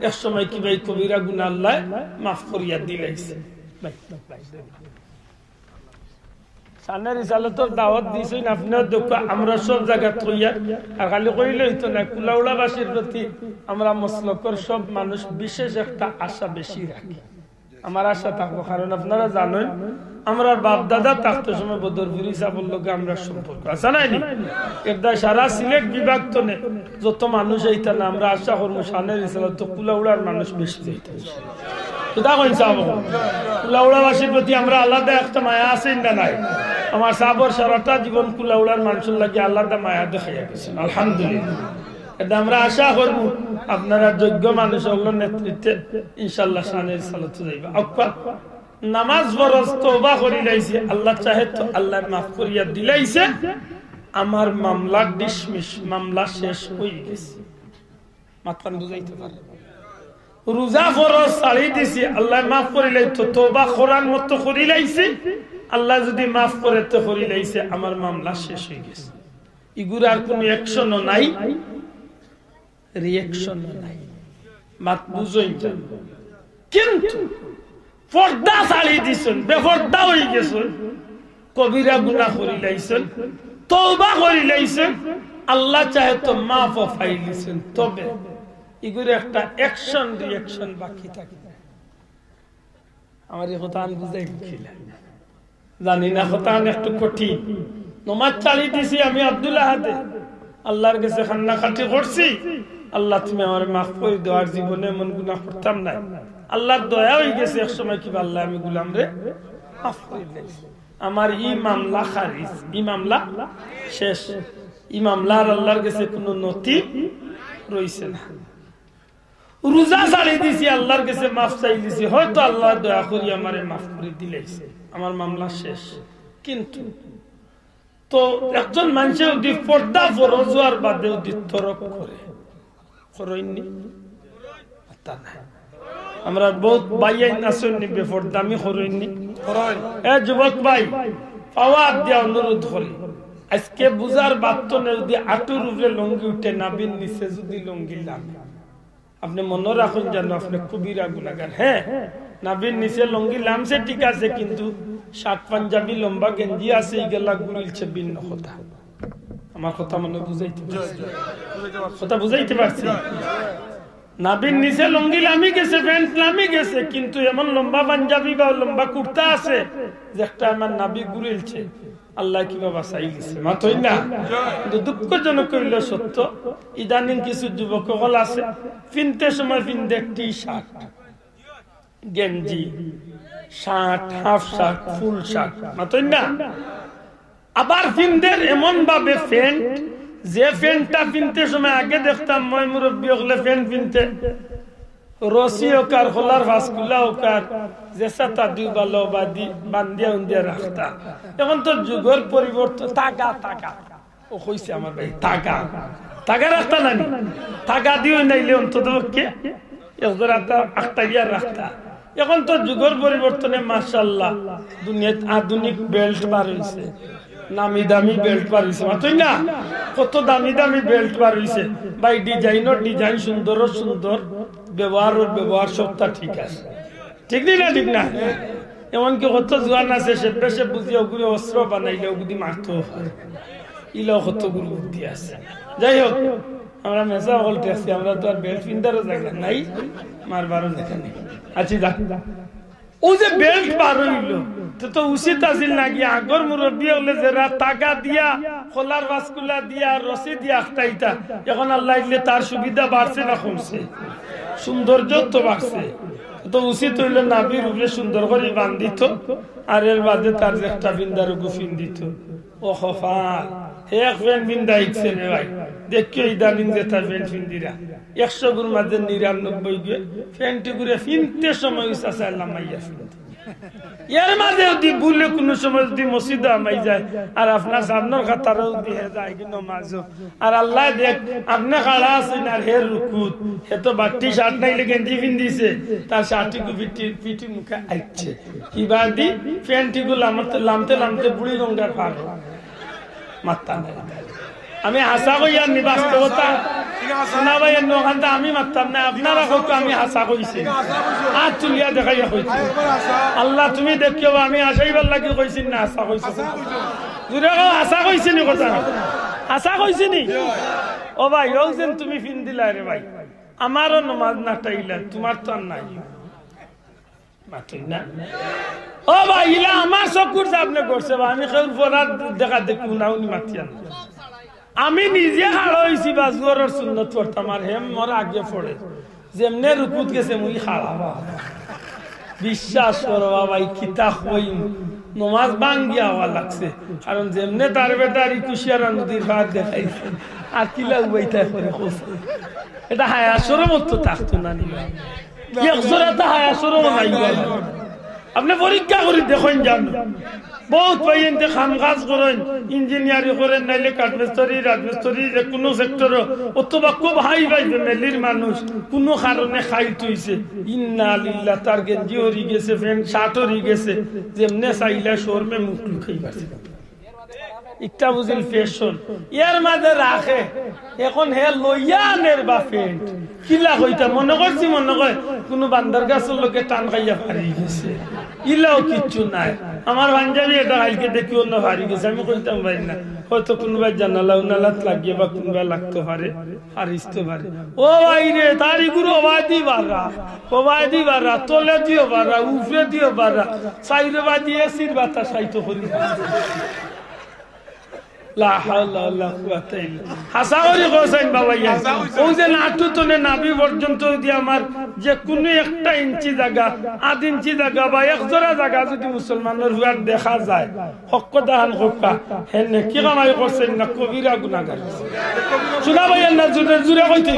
এক সময় কি ভাই কবিরা গুনাহ আল্লাহ মাফ করিয়া দিলাইছে। সামনে রিসালাতের দাওয়াত দিয়েছেন আপনিও দেখো, আমরা সব জায়গা থইয়া আর খালি কইলে হইতো না, কুলাউড়াবাসীর প্রতি আমরা মসলকর সব মানুষ বিশেষ একটা আশা বেশি রাখি। আমার আশা থাকবো, কারণ আপনারা জানেন আমরা বাপ দাদা থাকতে সময় বদরপুরি সাবর লোকে আমরা সম্পর্ক আছে নাই, এটা সারা সিলেট বিভাগ তো নেই, যত মানুষ এইটা না, আমরা আশা করবো সামনে রিসালাত কুলাউড়ার মানুষ বেশি যাইতে। কুলাউড়াবাসীর প্রতি আমরা আলাদা একটা মায়া আছে না নাই? আমার সাবর সারাটা জীবন কুলাউড়ার মানুষের লাগে আলাদা মায়া দেখাইয়া গেছেন, আলহামদুলিল্লাহ। এটা আমরা আশা করবো আপনারা যোগ্য মানুষ হলো নেতৃত্বে ইনশাল্লাহ সানের সালাতে যাইবা। নামাজ ফরজ তওবা করি লাইছে, আল্লাহ চাহে তো আল্লাহ মাফ করিয়া দিলাইছে, আমার মামলা ডিসমিস, মামলা শেষ হয়ে গেছে, মাথান বুঝাইতে পারে। রোজা ফরজ ছাড়ি দিছি, আল্লাহ মাফ করিলাই তো তওবা করার মতো করি লাইছে, আল্লাহ যদি মাফ করে তো করি লাইছে, আমার মামলা শেষ হয়ে গেছে। ইগুরার কোন অ্যাকশনও নাই, রিঅ্যাকশনও নাই, মাত বুঝই যান। কিন্তু পর্দা ছাড়ি দিছেন, বেপর্দা হয়ে গেছেন, কবিরা গুনাহ করি লাইছেন, তওবা করি লাইছেন, আল্লাহ চাহে তো মাফও পাইলিছেন, তবে এগুলো একটা অ্যাকশন রিঅ্যাকশন বাকি থাকে। আমার এই কথা আমি বুঝাই জানি না, কথা একটু কঠিন। নমাজ চালি দিছি আমি আব্দুল্লাহ হাতে, আল্লাহর কাছে খান্না খাটি করছি, আল্লাহ তুমি আমার মাফ করে দেওয়ার জীবনে এমন গুনাহ করতাম না, আল্লাহর দয়া হয়ে গেছে, এক সময় কি আল্লাহ আমি গুলাম রে মাফ করে দিয়েছি, আমার ই মামলা খারিজ, ই মামলা শেষ, ই মামলার আল্লাহর কাছে কোনো নথি রইছে না। রোজা ছাড়ি দিছি, আল্লাহর কাছে মাফ চাই দিছি, হয়তো আল্লাহ দয়া করি আমারে মাফ করে দিলাইছে, আমার মামলা শেষ। কিন্তু তো একজন মানুষের যদি পর্দা ফরজ হওয়ার বাদে যদি তরক করে, করেননি তা না, আমরা বহুত ভাইয়াই নাচন নিবে পর্দা, আমি করেননি। এ যুবক ভাই, পাওয়ার দিয়া অনুরোধ করি, আজকে বুঝার বাধ্য নেই, যদি আটুর উপরে লঙ্গি উঠে নাবির নিচে যদি লঙ্গি লাগে, আপনি মনে রাখুন জানো আপনি কবিরা গুনাহগার। হ্যাঁ, নাবির নিচে লঙ্গি লামছে ঠিক আছে, কিন্তু শার্ট পাঞ্জাবি লম্বা গেঞ্জি আছে, এগুলা গুলিলছে ভিন্ন কথা। আমার কথা মনে বুঝাইতে পারছি, কথা বুঝাইতে পারছি? নাবির নিচে লঙ্গি লামি গেছে, প্যান্ট লামি গেছে, কিন্তু এমন লম্বা পাঞ্জাবি বা লম্বা কুর্তা আছে যে একটা আমার নাবি গুলিলছে, আল্লাহ কিভাবে চাই দিছে, মাতই না? কিন্তু দুঃখজনক হইল সত্য, ইদানিং কিছু যুবক সকল আছে ফিনতে সময় ফিনতে টি শার্ট, গেঞ্জি, shirt, half shirt, full shirt, মাতই না? আবার ফিনদের এমন ভাবে প্যান্ট, যে প্যান্টটা ফিনতে সময় আগে দেখতাম মই মুরব্বী হলে প্যান্ট ফিনতে রসি ওকার খোলার ভাসকুলা ওকার জেসা তাদি বালো বাদি বান্দিয়া উন্দিয়া রাখতা এখন তো যুগের পরিবর্তন টাকা টাকা ও কইছে আমার ভাই টাকা টাকা রাখতা না টাকা দিও নাইলে অন্তত কে একজোড়াটা আখতাইয়া রাখতা এখন তো যুগের পরিবর্তনে মাশাআল্লাহ দুনিয়াতে আধুনিক বেল্ট বার হইছে নামি দামি বেল্ট বার হইছে মাত্রই না কত দামি দামি বেল্ট বার হইছে ভাই ডিজাইন সুন্দর সুন্দর ব্যবহার সবটা ঠিক আছে ঠিক না ঠিক না এমনকি কত জোয়ান আছে সে পেশে বুঝিয়ে ওগুলি অস্ত্র বানাইলে ওগুলি মারতে ইলাও কত গুরু বুদ্ধি আছে যাই হোক আমরা মেসা বলতে আসছি আমরা তো আর বেল্ট পিন্দারও জায়গা নাই মারবারও জায়গা নেই আচ্ছা যা ও যে বেল্ট বার হইল তো উচিত আছিল নাকি আগর মুরব্বী হলে যারা টাকা দিয়া খোলার বাসকুলা দিয়া রসি দিয়া আখতাইতা এখন আল্লাহ ইল্লে তার সুবিধা বাড়ছে না কমছে সৌন্দর্য তো বাড়ছে তো উচিত হইল নাবির উপরে সুন্দর করে বান্ধিত আর এর বাদে তার একটা বিন্দার গুফিন দিত ও খফা এক ফ্যান বিন্দা ইচ্ছে রে ভাই দেখিও ইদানিং যে তার ফ্যান ফিন্দিরা 100 গুর মাঝে 99 গে ফ্যানটি ঘুরে ফিনতে সময় আছে আল্লাহ মাইয়া ফিনতে এর মাঝে যদি ভুলে কোনো সময় যদি মসজিদে আমাই যায় আর আপনার সামনের কাতারও দিয়ে যায় কি নামাজ আর আল্লাহ দেখ আপনি খাড়া আছেন আর হের রুকুত হে তো বাটি শার্ট নাইলে গেঞ্জি পিন্দিছে তার শার্টটি পিটি মুখে আইছে কি বাদি ফ্যানটি গুলো লামতে বুড়ি গঙ্গার পার মাত্তা নাই আমি হাসা কইয়া নি বাস্তবতা শোনা ভাই ওখানটা আমি মারতাম না আপনারা হয়তো আমি হাসা কইছি আর তুলিয়া দেখাইয়া কইছি আল্লাহ তুমি দেখিও আমি আসাইবার লাগি কইছি না হাসা কইছি জুড়ে হাসা কইছি নি কথা হাসা কইছি নি ও ভাই ও যেন তুমি ফিন দিলা রে ভাই আমারও নমাজ না টাইলা তোমার তো আর নাই মাত্রই না ও ভাই ইলা আমার চকুর সামনে করছে আমি কেউর পরার দেখা দেখু না উনি মাতিয়া না আমি নিজে খাড়া হয়েছি বা জোরের সুন্নত পড়তাম আর হেম মোর আগে পড়ে যেমনে রুকুত গেছে মুই খাড়া বিশ্বাস করো বাবাই কিতা হইম নমাজ ভাঙ্গিয়া হওয়া লাগছে কারণ যেমনে তার বেটার কুশিয়ার নদীর ভাত দেখাইছে আর কিলা উবাইতা করে কইছে এটা হায়াসর মতো থাকতো না নিবা একজোড়াটা হায়াসর নাই আপনি পরীক্ষা করে দেখেন জানো বহুত পাইতে খাম কাজ করেন ইঞ্জিনিয়ারিং করেন নাইলে কাঠমিস্ত্রি রাজমিস্ত্রি যে কোনো সেক্টর অথবা খুব হাই ভাই ফ্যামিলির মানুষ কোনো কারণে খাই তুইছে ইন্না লিল্লাহ তার গেঞ্জি হরি গেছে ফ্যান শার্ট হরি গেছে যেমনে চাইলে শোরমে মুখ লুকাই পারছে একটা বুঝিল ফ্যাশন এর মাঝে রাখে এখন হে লইয়া আনের বা ফ্যান্ট কিলা কইতা মনে করছি মনে কয় কোনো বান্দার গাছের লোকে টান খাইয়া হারিয়ে গেছে ইলাও কিচ্ছু নাই আমার পাঞ্জাবি এটা কালকে দেখি অন্য হারিয়ে গেছে আমি কইতাম ভাই না হয়তো কোনোবার জানালা উনালাত লাগিয়ে বা কোনোবার লাগতে পারে হারিতে পারে ও ভাই রে তারি গুরু অবাদি বাড়া তোলে দিও বাড়া উফরে দিও বাড়া সাইরে বাদি এসির বাতা সাইতো করি লা হাওলা ওয়ালা কুওয়াতা ইল্লা হাসাওরি হোসেন বাবা ইয়া ও যে নাটু তনে নাভি পর্যন্ত যদি আমার যে কোনো একটা ইঞ্চি জায়গা আধ ইঞ্চি জায়গা বা এক জোড়া জায়গা যদি মুসলমানের হুয়ার দেখা যায় হক দান হক্কা হেনে কি কামাই করছেন না কবিরা গুনাহগার শোনা ভাই না জুরে কইতে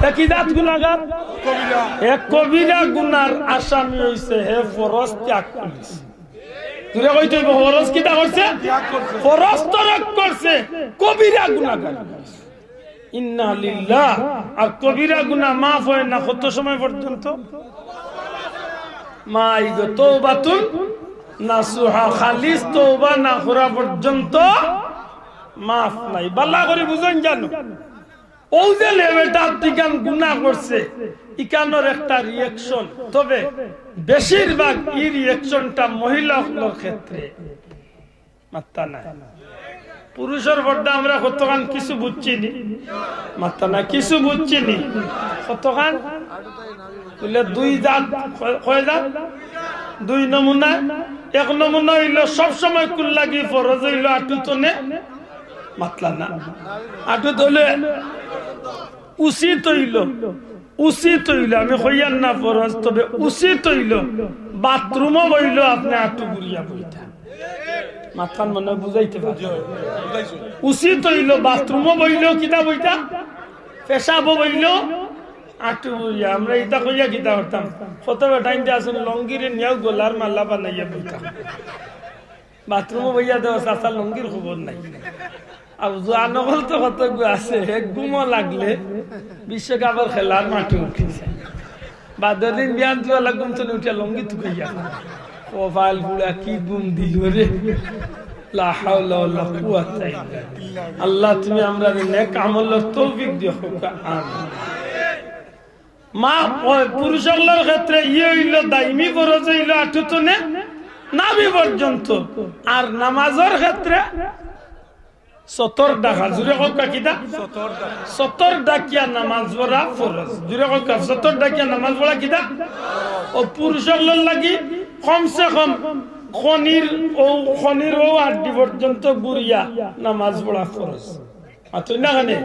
বা কি জাত গুনাহগার কবিরা এক কবিরা গুনার আসামি হইছে হে ফরজ ত্যাগ করেছে তুই কইতে ফরজ কিটা করছে ফরজ তরক করছে কবিরা গুনাহগার ইন্না লিল্লাহ আর কবিরা গুনাহ maaf হয় না কত সময় পর্যন্ত মাইগো তওবাতুন নাসুহা খালিস তওবা না করা পর্যন্ত maaf নাই বাল্লা করে বুঝেন জানো ও যে লেভেলটা তিকান গুনাহ করছে ইকানোর একটা রিঅ্যাকশন তবে বেশিরভাগ এই রিঅ্যাকশনটা মহিলাদের ক্ষেত্রে মাত্তা না পুরুষের পর্দা আমরা কতখান কিছু বুঝছি নি মাত্তা না কিছু বুঝছি নি কতখান বলে দুই জাত কয় জাত দুই নমুনা এক নমুনা হইল সব সময় কুল লাগি ফরজ হইল আটুতনে মাতলা না আটু তোলে উচিত হইল আমি কইয়ার না ফরজ তবে উচিত হইল বাথরুমও বইল আপনি আটু গুড়িয়া বইটা মাথান মনে বুঝাইতে পারি উচিত হইল বাথরুমও বইল কিনা বইটা পেশাবও বইল আটু বুড়িয়া আমরা এটা কইয়া গীতা করতাম কত টাইমতে আসুন লঙ্গিরে নিয়েও গোলার মাল্লা বানাইয়া বইতাম বাথরুমে বইয়া দেওয়া চাচা লঙ্গির খবর নাই আর জোয়ানগল তো কত আছে এক গুমো লাগলে বিশ্বকাপের খেলার মাঠে উঠেছে বাদের দিন বিয়ান তুলা গুম চলে উঠে লঙ্গি তুকাইয়া কপাল গুড়া কি গুম দিল রে লা হাওলা ওয়ালা কুওয়াতা ইল্লা বিল্লাহ আল্লাহ তুমি আমরা নেক আমলের তৌফিক দিও আমিন মা পুরুষের ক্ষেত্রে ইয়ে হইল দাইমি ফরজ হইল আটুতনে নাভি পর্যন্ত আর নামাজের ক্ষেত্রে 70 টাকা জুড়ে কক্কা কিটা 70 ডাকিয়া নামাজ পড়া ফরজ জুড়ে কক্কা 70 ডাকিয়া নামাজ পড়া কিটা ও পুরুষের লাগি কমসে কম খনির ও 8 পর্যন্ত গুড়িয়া নামাজ পড়া ফরজ আতো না কানে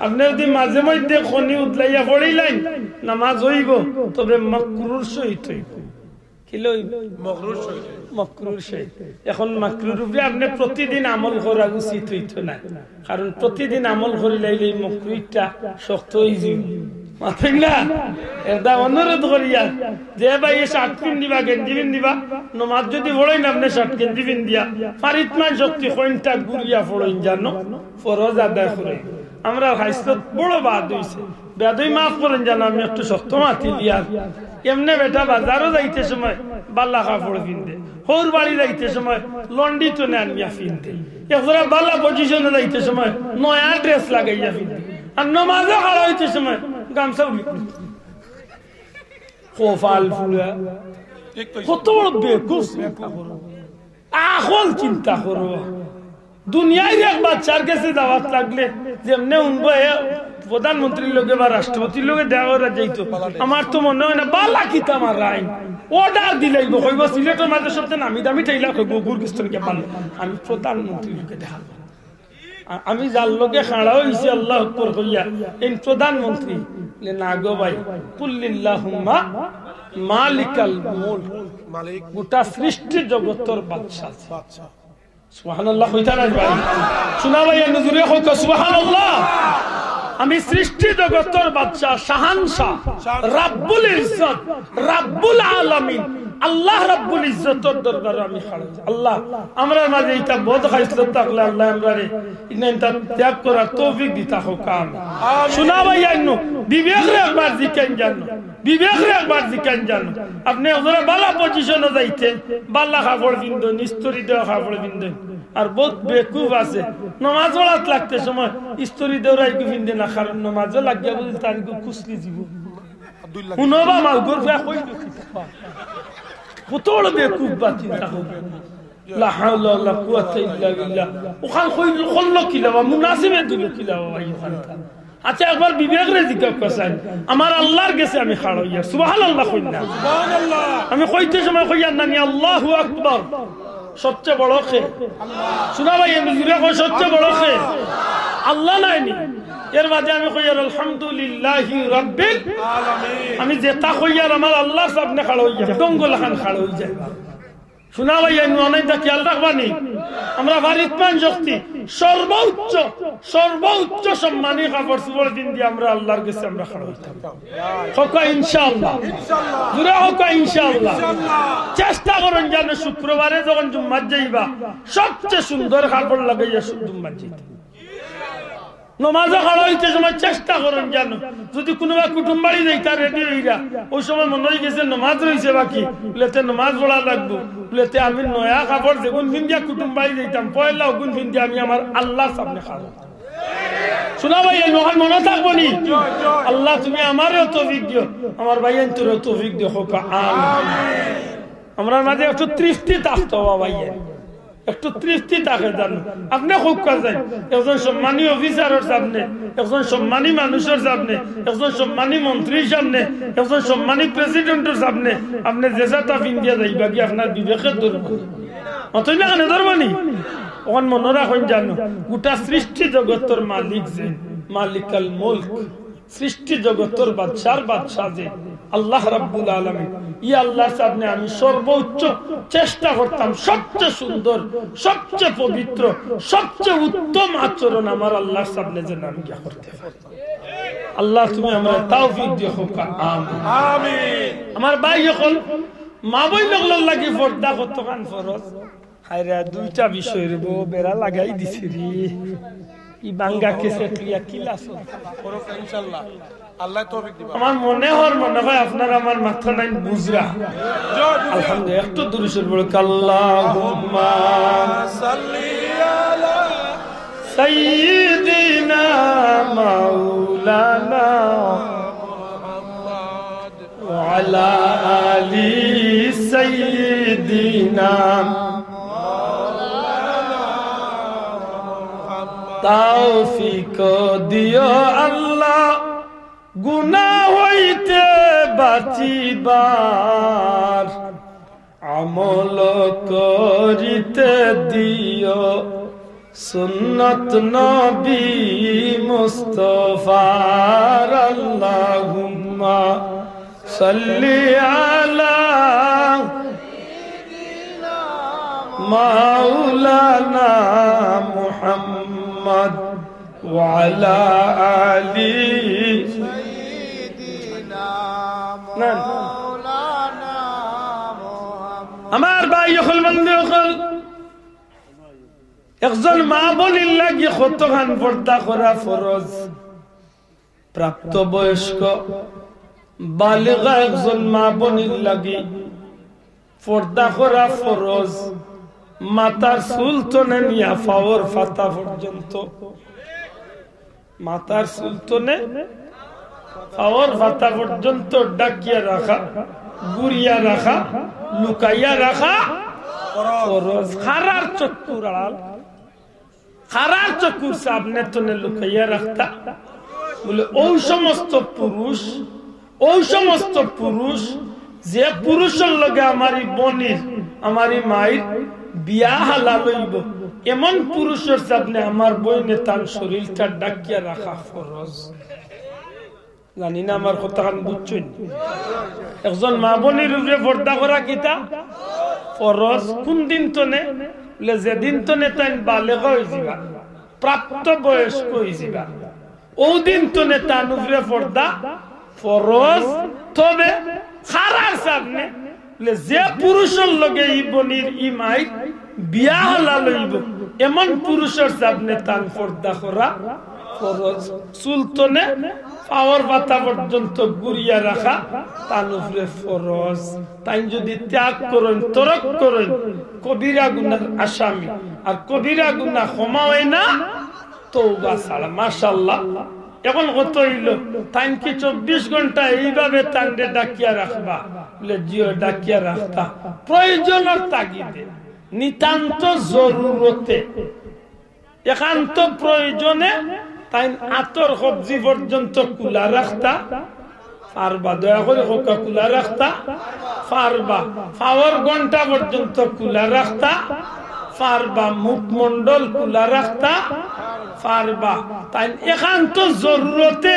আপনি যদি মাঝে মধ্যে খনি উদলাইয়া পড়িলেন নামাজ হইব তবে মাকরুর সহিত হইব কি লইব মাকরুর সহিত এখন মাকরুর উপরে আপনি প্রতিদিন আমল করা উচিত হইত না কারণ প্রতিদিন আমল করিলে এই মাকরুরটা শক্ত হয়ে যাবে মাথেন না এটা অনুরোধ করিয়া যে ভাই শার্ট পিন দিবা গেঞ্জি পিন দিবা নমাজ যদি পড়েন আপনি শার্ট গেঞ্জি পিন দিয়া ফারিতমান শক্তি কইনটা গুড়িয়া পড়েন জানো ফরজ আদায় করে আমরা হাইসত বড় বাদ হইছে বেদই মাফ করেন জানো আমি একটু শক্ত মাতি দিয়া এমনে বেটা বাজারও যাইতে সময় বাল্লা কাপড় পিনতে হোর বাড়ি যাইতে সময় লন্ডি তো নেন মিয়া পিনতে একজোড়া বাল্লা পজিশনে যাইতে সময় নয়া ড্রেস লাগাইয়া পিনতে আর নমাজও খাড়া হইতে সময় গামছা উঠি কপাল ফুলা কত বড় বেকুফ আখল চিন্তা করো দুনিয়ায় এক বাচ্চার কাছে দাওয়াত লাগলে যেমনে উনবো প্রধানমন্ত্রীর লোকে বা রাষ্ট্রপতির লোকে দেওয়া যাইতো আমার তো মনে হয় না বালা কিতা আমার রায় অর্ডার দিলেই কইব সিলেটের মাঝে সবচেয়ে নামি দামি ঠাইলা কইব গুরগিস্তনকে পারলো আমি প্রধানমন্ত্রীর লোকে দেখাবো আমি যার লোকে খাড়া হইছি আল্লাহ আকবার কইয়া এই প্রধানমন্ত্রী না গো ভাই কুল্লিল্লাহুম্মা মালিকাল মুলক মালিক গোটা সৃষ্টি জগতের বাদশা সুবহানাল্লাহ কইতা না ভাই শোনা ভাই নজরে হোক সুবহানাল্লাহ আমি সৃষ্টি জগতের বাদশা শাহানশাহ রাব্বুল ইজ্জত রাব্বুল আলামিন আল্লাহ রাব্বুল ইজ্জতের দরবারে আমি খাড়া আল্লাহ আমরা মাঝে এটা বোধ খাইছিল তাকলে আল্লাহ আমরারে ইনানটা ত্যাগ করার তৌফিক দিতা হোক আমিন শোনা ভাই আইনো বিবেকরে একবার জিকেন জানো বিবেকরে একবার জিকেন জানো আপনি ওরা বালা পজিশনে যাইতে বালা কাপড় পিনদেন ইস্ত্রি দেওয়া কাপড় পিনদেন আর বহুত বেকুব আছে নামাজ পড়াত লাগতে সময় ইস্ত্রি দেওয়াই পিনদে না কারণ নামাজও লাগিয়া বুঝি তারিখ খুশলি জীব উনবা মালগুর ফা কই দুখিতা কত বড় বেকুব বা চিন্তা করবে লা হাওলা ওয়ালা কুওয়াতা ইল্লা বিল্লাহ ওখান কই খল্লো কিলাবা মুনাসিবে দিল কিলাবা ভাই ওখানটা আচ্ছা একবার বিবেক রে জিজ্ঞাসা করছেন আমার আল্লাহর কাছে আমি খাড়া হইয়া সুবহানাল্লাহ কইনা সুবহানাল্লাহ আমি কইতে সময় কইয়া নানি আল্লাহু আকবার সবচেয়ে বড় কে আল্লাহ শোনা ভাই আমি জুরে কই সবচেয়ে বড় কে আল্লাহ নাইনি এর মাঝে আমি কইয়া আলহামদুলিল্লাহি রাব্বিল আলামিন আমি যেটা কইয়া আমার আল্লাহর সামনে খাড়া হইয়া দঙ্গল খান খাড়া হই যায় শোনা ভাই আমি অনেকটা খেয়াল রাখবানি আমরা ভারিতমান শক্তি সর্বোচ্চ সম্মানী কাপড় চোপড় দিন দিয়ে আমরা আল্লাহর কাছে আমরা খাড়া হইতাম হোক ইনশাআল্লাহ জুড়ে হোক ইনশাআল্লাহ চেষ্টা করেন যেন শুক্রবারে যখন জুম্মাত যাইবা সবচেয়ে সুন্দর কাপড় লাগাইয়া জুম্মাত যাইতে নমাজে খাড়া হইতে সময় চেষ্টা করেন জানো যদি কোনোবা কুটুম বাড়ি যাইতা রেডি হইরা ওই সময় মনে হয়ে গেছে নমাজ রয়েছে বাকি বলেতে নমাজ পড়া লাগবো বলেতে আমি নয়া কাপড় যেগুন ফিন্দিয়া কুটুম বাড়ি যাইতাম পয়লা ওগুন ফিন্দিয়া আমি আমার আল্লাহর সামনে খাড়া শোনা ভাই নহল মনে থাকবো নি আল্লাহ তুমি আমারও তৌফিক দিও আমার ভাইয়ের তোর তৌফিক দিও হোক আমিন আমরা মাঝে একটু তৃপ্তি থাকতো ভাইয়ের একটু তৃপ্তি থাকে জানো আপনি খুব কাজেন একজন সম্মানী অফিসারের সামনে একজন সম্মানী মানুষের সামনে একজন সম্মানী মন্ত্রীর সামনে একজন সম্মানী প্রেসিডেন্টের সামনে আপনি যেটা ইন্ডিয়া যাইবা কি আপনার বিবেকের ধরবো অতই না কেন ধরবানি ওখান মনে রাখেন জানো গোটা সৃষ্টি জগতের মালিক যে মালিকাল মুলক সৃষ্টি জগতের বাদশাহ যে আল্লাহ রাব্বুল আলামিন ই আল্লাহর সামনে আমি সর্বোচ্চ চেষ্টা করতাম সবচেয়ে সুন্দর সবচেয়ে পবিত্র সবচেয়ে উত্তম আচরণ আমার আল্লাহর সামনে যেন আমি করতে পারি আল্লাহ তুমি আমরা তৌফিক দিও আমিন আমার ভাই যখন মা বই লগল লাগি পর্দা কতখান ফরজ হায়রা দুইটা বিষয়ের বেড়া লাগাই দিছি রে ই বাঙ্গা কেসেট লিয়া কিলাস করো ইনশাআল্লাহ আল্লাহ তৌফিক দিবা আমার মনে হয় আপনারা আমার মাথা নাই বুঝরা আলহামদুলিল্লাহ একটু দুরূদ বল আল্লাহুম্মা সাল্লি আলা সাইয়্যিদিনা মাওলানা মুহাম্মদ ওয়া আলা আলি সাইয়্যিদিনা তৌফিক দিও আল্লাহ গুনাহ হইতে বাঁচিবার আমল করিতে দিও সুন্নত নবী মুস্তাফার আল্লাহুম্মা সাল্লি আলা মাওলানা মুহাম্মদ ওয়া আলা আলি সাইয়্যিদিনা মাওলানা মুহাম্মদ আমার ভাই হল বন্ধু হল একজন মা বোনের লাগি কতখান পর্দা করা ফরজ প্রাপ্ত বয়স্ক বালিগা একজন মা বোনের লাগি পর্দা করা ফরজ মাথার চুল তনে নিয়া পাওয়ার ফাতা পর্যন্ত মাথার চুল তনে পাওয়ার ফাতা পর্যন্ত ডাকিয়া রাখা গুড়িয়া রাখা লুকাইয়া রাখা ফরজ খারার চক্কুর আড়াল খারার চক্কুর সামনে তনে লুকাইয়া রাখতা বলে ওই সমস্ত পুরুষ যে পুরুষের লগে আমারি বনির আমারি মায়ের বিয়া হালাল হইব এমন পুরুষের সামনে আমার বইনে তার শরীরটা ডাকিয়া রাখা ফরজ জানি না আমার কথাখান বুঝছেন একজন মা বোনের উপরে পর্দা করা কিতা ফরজ কোন দিন তনে বলে যেদিন তনে তাই বালেগ হয়ে যাবা প্রাপ্ত বয়স্ক হয়ে যাবা ওই দিন তনে তার উপরে পর্দা ফরজ তবে খারার সামনে যে পুরুষের লগে ই বনির ই মাই বিয়া হালাল হইব এমন পুরুষের সামনে তান পর্দা করা ফরজ সুলতনে পাওয়ার পাতা পর্যন্ত গুড়িয়া রাখা তার উপরে ফরজ তাই যদি ত্যাগ করেন তরক করেন কবিরা গুনার আসামি আর কবিরা গুনাহ ক্ষমা হয় না তওবা ছাড়া মাশাআল্লাহ এখন কত হইল তাই কি 24 ঘন্টা এইভাবে তান্ডে ডাকিয়া রাখবা বলে জিও ডাকিয়া রাখতা প্রয়োজনের তাগিদে নিতান্ত জরুরতে একান্ত প্রয়োজনে তাই আতর সবজি পর্যন্ত কুলা রাখতা পারবা দয়া করে হোকা কুলা রাখতা পারবা পাওয়ার ঘন্টা পর্যন্ত কুলা রাখতা পারবা মুখমন্ডল কুলা রাখতা পারবা তাই একান্ত জরুরতে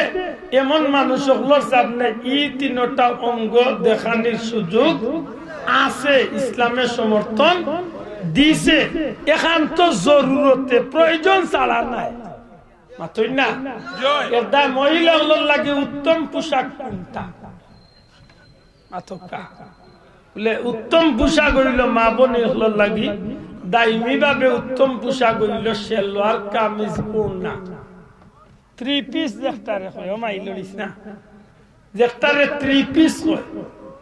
এমন মানুষগুলোর সামনে ই তিনটা অঙ্গ দেখানোর সুযোগ আছে ইসলামের সমর্থন দিছে একান্ত জরুরতে প্রয়োজন ছাড়া নাই মাতই না এটা মহিলাগুলোর লাগে উত্তম পোশাক কোনটা মাতকা বলে উত্তম পোশাক হইল মা বোনের লাগি দাইমি ভাবে উত্তম পোশাক হইল সালোয়ার কামিজ ওড়না 3 পিস দেখতারে হয় মাই লড়িস না দেখতারে 3 পিস হয়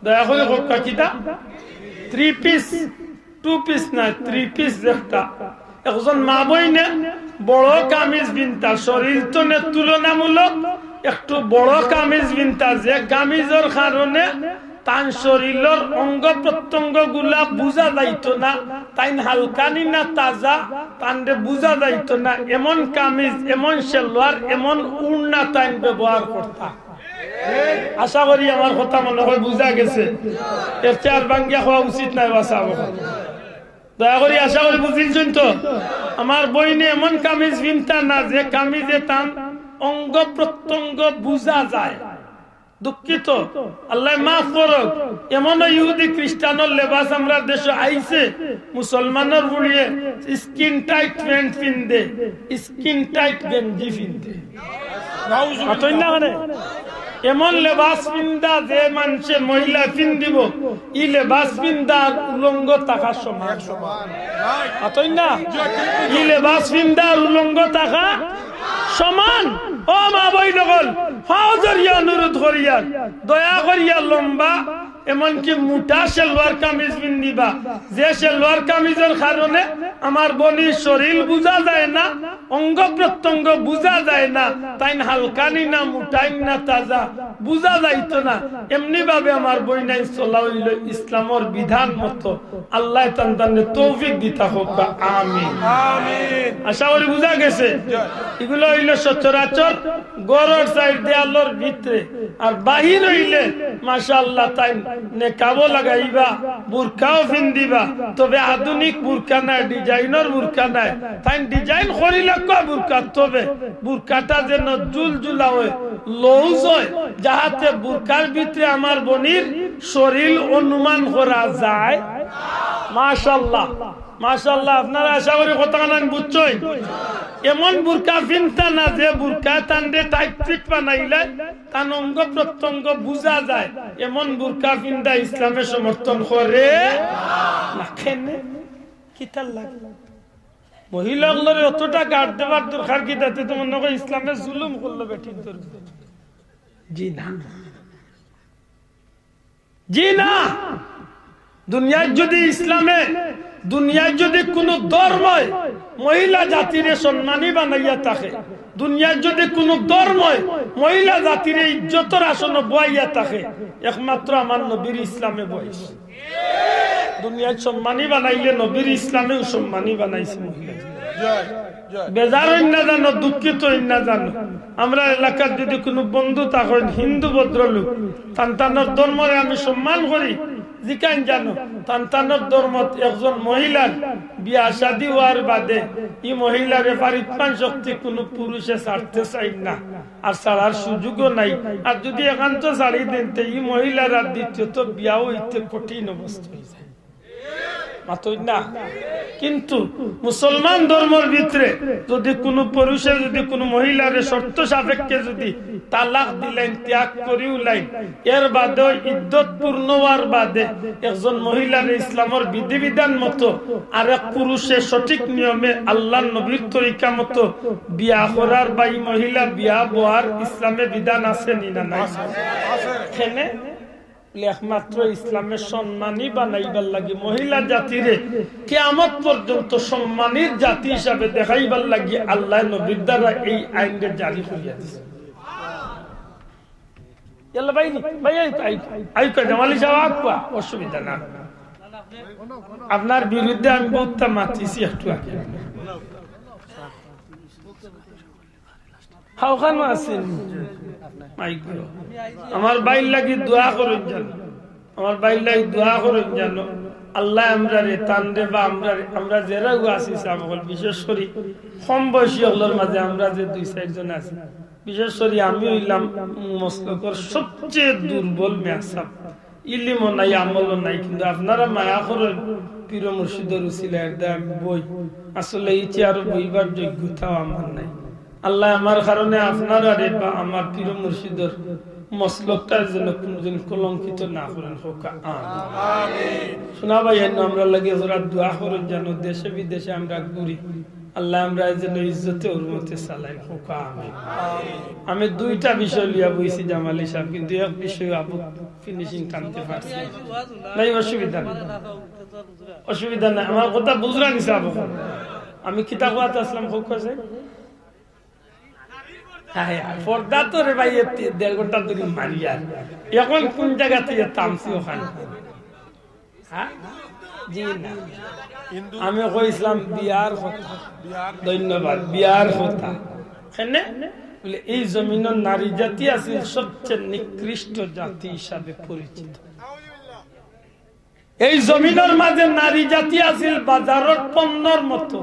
দয়া করে হোক কিটা 3 পিস 2 পিস না 3 পিস দেখতা একজন মা বইনে বড় কামিজ বিনতা শরীর তনে তুলনামূলক একটু বড় কামিজ বিনতা যে কামিজের কারণে তান শরীরের অঙ্গ প্রত্যঙ্গ গুলা বুঝা যাইতো না তাই হালকানি না তাজা তান্ডে বুঝা যাইতো না এমন কামিজ এমন সালোয়ার এমন ওড়না তাই ব্যবহার করতা আশা করি আমার কথা মনে হয় বুঝা গেছে এর চার ভাঙ্গিয়া হওয়া উচিত নাই বাসা দয়া করি আশা করি বুঝিলছেন তো আমার বইনে এমন কামিজ বিনতা না যে কামিজে তান অঙ্গ প্রত্যঙ্গ বুঝা যায় দুঃখিত আল্লাহ মাফ করুক এমন ইহুদি খ্রিস্টানের লেবাস আমরা দেশে আইছে মুসলমানের বলিয়ে স্কিন টাইট প্যান্ট পিনদে স্কিন টাইট গেঞ্জি পিনদে মাতই না মানে এমন লেবাস পিন্দা যে মানুষে মহিলা পিন্দিব ই লেবাস পিন্দার উলঙ্গ থাকা সমান মাতই না ই লেবাস পিন্দার উলঙ্গ থাকা সমান। ও মা বই নগল ফাও জরিয়া অনুরোধ করিয়া দয়া করিয়া লম্বা এমনকি মোটা সেলোয়ার কামিজ পিন্দিবা যে সেলোয়ার কামিজের কারণে আমার বনির শরীর বোঝা যায় না, অঙ্গ প্রত্যঙ্গ বোঝা যায় না, তাই হালকানি না মোটাই না তাজা বোঝা যাইতো না। এমনি ভাবে আমার বই নাই চলা হইল ইসলামের বিধান মতো। আল্লাহ তাআলা তৌফিক দিতা হোক, আমিন আমিন। আশা করি বোঝা গেছে। এগুলো হইল সচরাচর গড়ের সাইড দেয়ালের ভিতরে, আর বাহির হইলে মাশাআল্লাহ তাই নেকাবো লাগাইবা, বুরকাও পিন্দিবা, তবে আধুনিক বুরকা নাই, ডিজাইনের বুরকা নাই। তাই ডিজাইন করিলে কয় বুরকা, তবে বুরকাটা যেন জুলজুলা হয়, লউজ হয়, যাহাতে বুরকার ভিতরে আমার বনির শরীর অনুমান করা যায়। মাশাআল্লাহ মাশাআল্লাহ। আপনারা আশা করি কথা নান বুঝছই। এমন বুরকা পিনতা না যে বুরকা তান্ডে টাইট ফিট বানাইলে তার অঙ্গ প্রত্যঙ্গ বোঝা যায়, এমন বুরকা পিন্দা ইসলামে সমর্থন করে না। কেনে কিতাল লাগে মহিলাগুলোর অতটা গার্ড দেওয়ার দরকার কি? তাতে তো মনে হয় ইসলামে জুলুম করলো বেঠিক ধরবে। জি না জি না। দুনিয়ায় যদি ইসলামে দুনিয়ায় যদি কোন ধর্ম মহিলা জাতির সম্মানী বানাইয়া থাকে, দুনিয়ার যদি কোন ধর্ম মহিলা জাতির ইজ্জতের আসন বইয়া থাকে, একমাত্র আমার নবীর ইসলামে বয়স। দুনিয়ার সম্মানী বানাইলে নবীর ইসলামেও সম্মানী বানাইছে মহিলা। বেজার না জানো, দুঃখিত না জানো, আমরা এলাকার যদি কোনো বন্ধু থাকেন হিন্দু ভদ্রলোক, তান্তানোর ধর্মরে আমি সম্মান করি, জিকান জানো তান্তানোর ধর্মত একজন মহিলার বিয়া শাদী হওয়ার বাদে এই মহিলার পারিত্রাণ শক্তি কোনো পুরুষে ছাড়তে চাই না, আর ছাড়ার সুযোগও নাই। আর যদি একান্ত ছাড়ি দেন এই মহিলার আর দ্বিতীয়ত বিয়াও হইতে কঠিন অবস্থা হয়ে যায়। কিন্তু মুসলমান ধর্মের ভিতরে যদি কোন পুরুষে যদি কোন মহিলার শর্ত সাপেক্ষে যদি তালাক দিলেন, ত্যাগ করিও লাইন, এর বাদে ইদ্যত পূর্ণ হওয়ার বাদে একজন মহিলার ইসলামের বিধিবিধান মতো আর এক পুরুষের সঠিক নিয়মে আল্লাহ নবীর তরিকা মতো বিয়া করার বা এই মহিলা বিয়া বহার ইসলামে বিধান আছে না নাই? এখানে একমাত্র ইসলামের সম্মানী বানাইবার লাগে মহিলা জাতিরে কিয়ামত পর্যন্ত সম্মানীর জাতি হিসাবে দেখাইবার লাগে আল্লাহ নবীর দ্বারা এই আইনটা জারি করিয়া দিয়েছে। অসুবিধা না, আপনার বিরুদ্ধে আমি বহুত মাতিছি একটু আগে। আমার বাইর লাগি দোয়া করেন জানো, আমার বাইর লাগি দোয়া করেন জানো, আল্লাহ আমরা রে টান রে বা আমরা যারা আছি বিশেষ করে কম বয়সী হলোর মাঝে আমরা যে 2-4 জন আছি, বিশেষ করে আমি হইলাম মস্তকর সবচেয়ে দুর্বল মেহসাব, ইলিমও নাই আমলও নাই, কিন্তু আপনারা মায়া করেন পীর মুর্শিদের উসিলায় আমি বই, আসলে এই চেয়ারও বইবার যোগ্যতাও আমার নাই। আল্লাহ আমার কারণে আপনার আরে বা আমার পীর মুর্শিদের মসলকটার জন্য কোনদিন কলঙ্কিত না করেন হোক, আমিন। শোনা ভাই আমরা লাগে যারা দোয়া করেন যেন দেশে বিদেশে আমরা ঘুরি, আল্লাহ আমরা যেন ইজ্জতে হুরমতে চালাই হোক, আমিন। আমি 2টা বিষয় লিয়া বইছি জামালি সাহেব, কিন্তু এক বিষয় আবু ফিনিশিং টানতে পারছি নাই। অসুবিধা নেই, অসুবিধা নাই, আমার কথা বুঝরা নিছে আবু। আমি কিতাব আসলাম হোক আছে পর্দা তো রে ভাই 1.5 ঘন্টা ধরে মারিয়া, এখন কোন জায়গা থেকে তামসি ওখানে? জি না, আমি কইছিলাম বিয়ার কথা, ধন্যবাদ, বিয়ার কথা। বলে এই জমিনের নারী জাতি আছে সবচেয়ে নিকৃষ্ট জাতি হিসাবে পরিচিত। এই জমিনের মাঝে নারী জাতি আছে বাজারের পণ্যর মতো,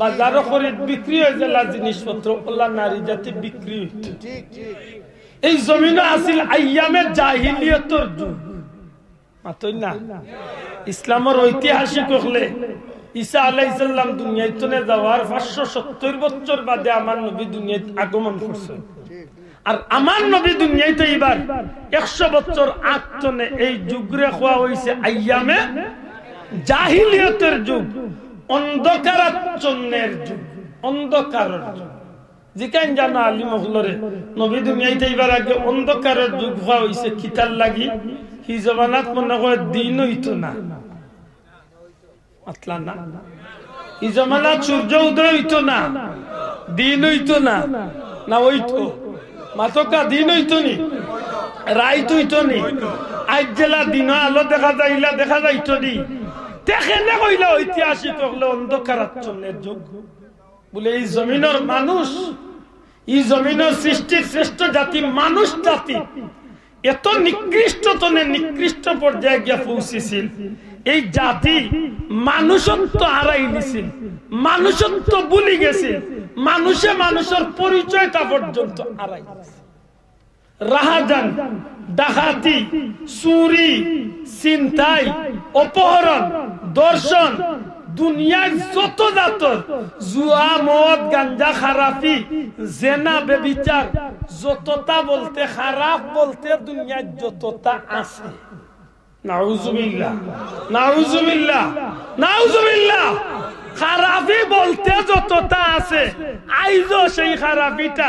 বাজারও খরিদ বিক্রি হয়ে গেল জিনিসপত্র, ওলা নারী জাতি বিক্রি হইত। এই জমিনে আসিল আইয়ামে জাহিলিয়তর যুগ, মাতই না। ইসলামের ঐতিহাসিক হলে ঈসা আলাইহিস সালাম দুনিয়াতে যাওয়ার 570 বছর বাদে আমার নবী দুনিয়াতে আগমন করছেন। আর আমার নবী দুনিয়াতে এবার 100 বছর আগতনে এই যুগরে খোয়া হইছে আইয়ামে জাহিলিয়তের যুগ, অন্ধকারাচ্ছন্নের যুগ, অন্ধকারের যুগ। জিকান জানা আলী মহলরে নবী দুনিয়াতে এবার আগে অন্ধকারের যুগ হওয়া হইছে কিতার লাগি হি জমানাত মনে হয় দিন হইতো না, মাতলা না, ই জমানাত সূর্য উদয় হইতো না, দিন হইতো না, না হইতো মাতকা দিন হইতো নি, রাইত হইতো নি, আজ জেলা দিন আলো দেখা যাইলা দেখা যাইতো নি, তেখেনে কইলা ঐতিহাসিক হলে অন্ধকারাচ্ছন্নের যুগ বলে এই জমিনের মানুষ, এই জমিনের সৃষ্টির শ্রেষ্ঠ জাতি মানুষ জাতি এত নিকৃষ্ট পর্যায়ে গিয়া পৌঁছেছিল, এই জাতি মানুষত্ব হারাই নিছিল, মানুষত্ব ভুলে গেছিল, মানুষে মানুষের পরিচয়টা পর্যন্ত হারাই গেছে। রাহাজান, ডাকাতি, চুরি, ছিনতাই, অপহরণ, দর্শন, দুনিয়ার যত জাতর জুয়া, মদ, গাঞ্জা, খারাপি, জেনা, বেবিচার, যতটা বলতে খারাপ বলতে দুনিয়ার যতটা আছে, নাউজুবিল্লাহ নাউজুবিল্লাহ নাউজুবিল্লাহ, খারাপি বলতে যতটা আছে আইজো সেই খারাপিটা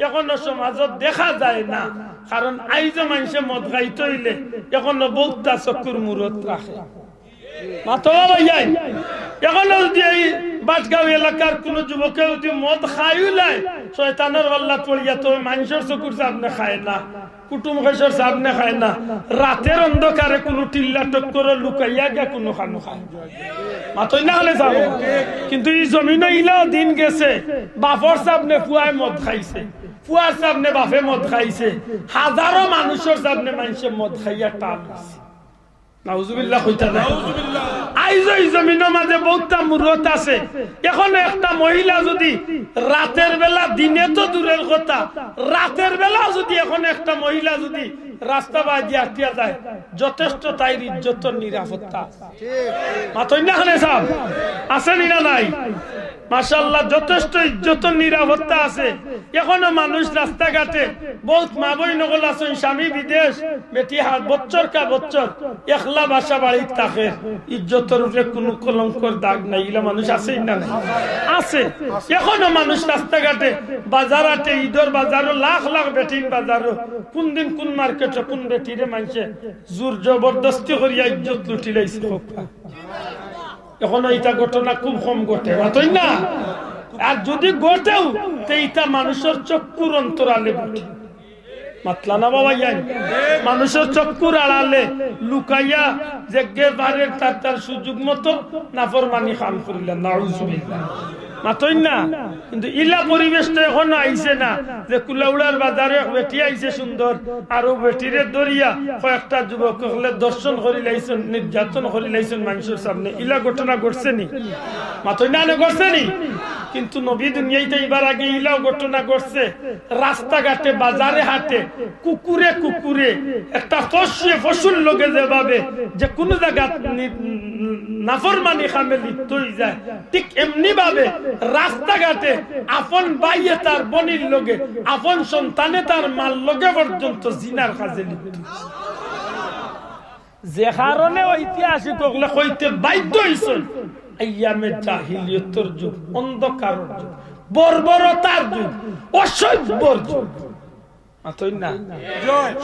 এখনো সমাজত দেখা যায় না, কারণ আইজো মানুষে মদ খাইতে হইলে এখনো বহুটা চকুর মূরত রাখে। এখন যদি এই বাটগাঁও এলাকার কোন যুবকে যদি মদ খাইলাই শয়তানের গল্লা পড়িয়া তো মানুষের চকুর সামনে খায় না, কুটুম খাইসর সামনে খায় না, রাতের অন্ধকারে কোনো টিল্লা টক্কর লুকাইয়া গিয়া কোনো খানো খায় মাতই না হলে যাবো। কিন্তু এই জমিনে ইলাও দিন গেছে বাপর সামনে ফুয়ায় মদ খাইছে, ফুয়ার সামনে বাপে মদ খাইছে, হাজারো মানুষের সামনে মানুষের মদ খাইয়া টান হয়েছে। নাউজুবিল্লাহ কইতা না, আইজ এই জমিনের মাঝে বহুতটা মূরত আছে। এখন একটা মহিলা যদি রাতের বেলা, দিনে তো দূরের কথা, রাতের বেলা যদি এখন একটা মহিলা যদি রাস্তা বাজিয়ে আটিয়া যায় যথেষ্ট তাই ইজ্জত নিরাপত্তা মাতই না খানে সাহেব আছে না নাই? মাশাআল্লাহ যথেষ্ট ইজ্জত নিরাপত্তা আছে। এখনো মানুষ রাস্তাঘাটে বহুত মা বই নগল আছেন, স্বামী বিদেশ, বেটি হাত বছর কা বছর একলা বাসা বাড়িতে থাকে, ইজ্জতের উপরে কোনো কলঙ্কর দাগ নাই, এগুলা মানুষ আছে না নাই? আছে। এখনো মানুষ রাস্তাঘাটে বাজার হাটে, ঈদের বাজারও লাখ লাখ বেটির বাজারও কোন দিন কোন মার্কেটে কোন বেটিরে মানুষে জোর জবরদস্তি করিয়া ইজ্জত লুটি লাইছে। এখনো এটা ঘটনা খুব কম ঘটে মাতই না, আর যদি ঘটেও এইটা মানুষের চক্ষুর অন্তরালে ঘটে মাতলা না বাবা। মানুষের চক্ষুর আড়ালে লুকাইয়া যে বারের তার সুযোগ মতো নাফরমানি খান করিলেন নাউজুবিল্লাহ মাতই না। কিন্তু ইলা পরিবেশটা এখনো আইছে না যে কুলাউড়ার বাজারে বেটি আইছে সুন্দর, আরো বেটিরে দরিয়া কয়েকটা যুবক হলে দর্শন করি লাইছেন, নির্যাতন করি লাইছেন মানুষের সামনে। ইলা ঘটনা ঘটছে নি মাতই না ঘটছে নি? কিন্তু নবী দুনিয়াতে এবার আগে ইলাও ঘটনা ঘটছে। রাস্তাঘাটে বাজারে হাটে কুকুরে কুকুরে একটা ফসল লোকে যেভাবে যে কোন জায়গা নাফরমানি খামে লিপ্ত হয়ে যায়, ঠিক এমনি ভাবে রাস্তাঘাটে আপন ভাইয়ে তার বনির লোকে, আপন সন্তানে তার মাল লোকে পর্যন্ত জিনার কাজে লিপ্ত। যে কারণে ঐতিহাসিক ওগুলো কইতে বাধ্য হইছেন আইয়ামে জাহিলিয়তের যুগ, অন্ধকারের যুগ, বর্বরতার যুগ, অসভ্যর যুগ। না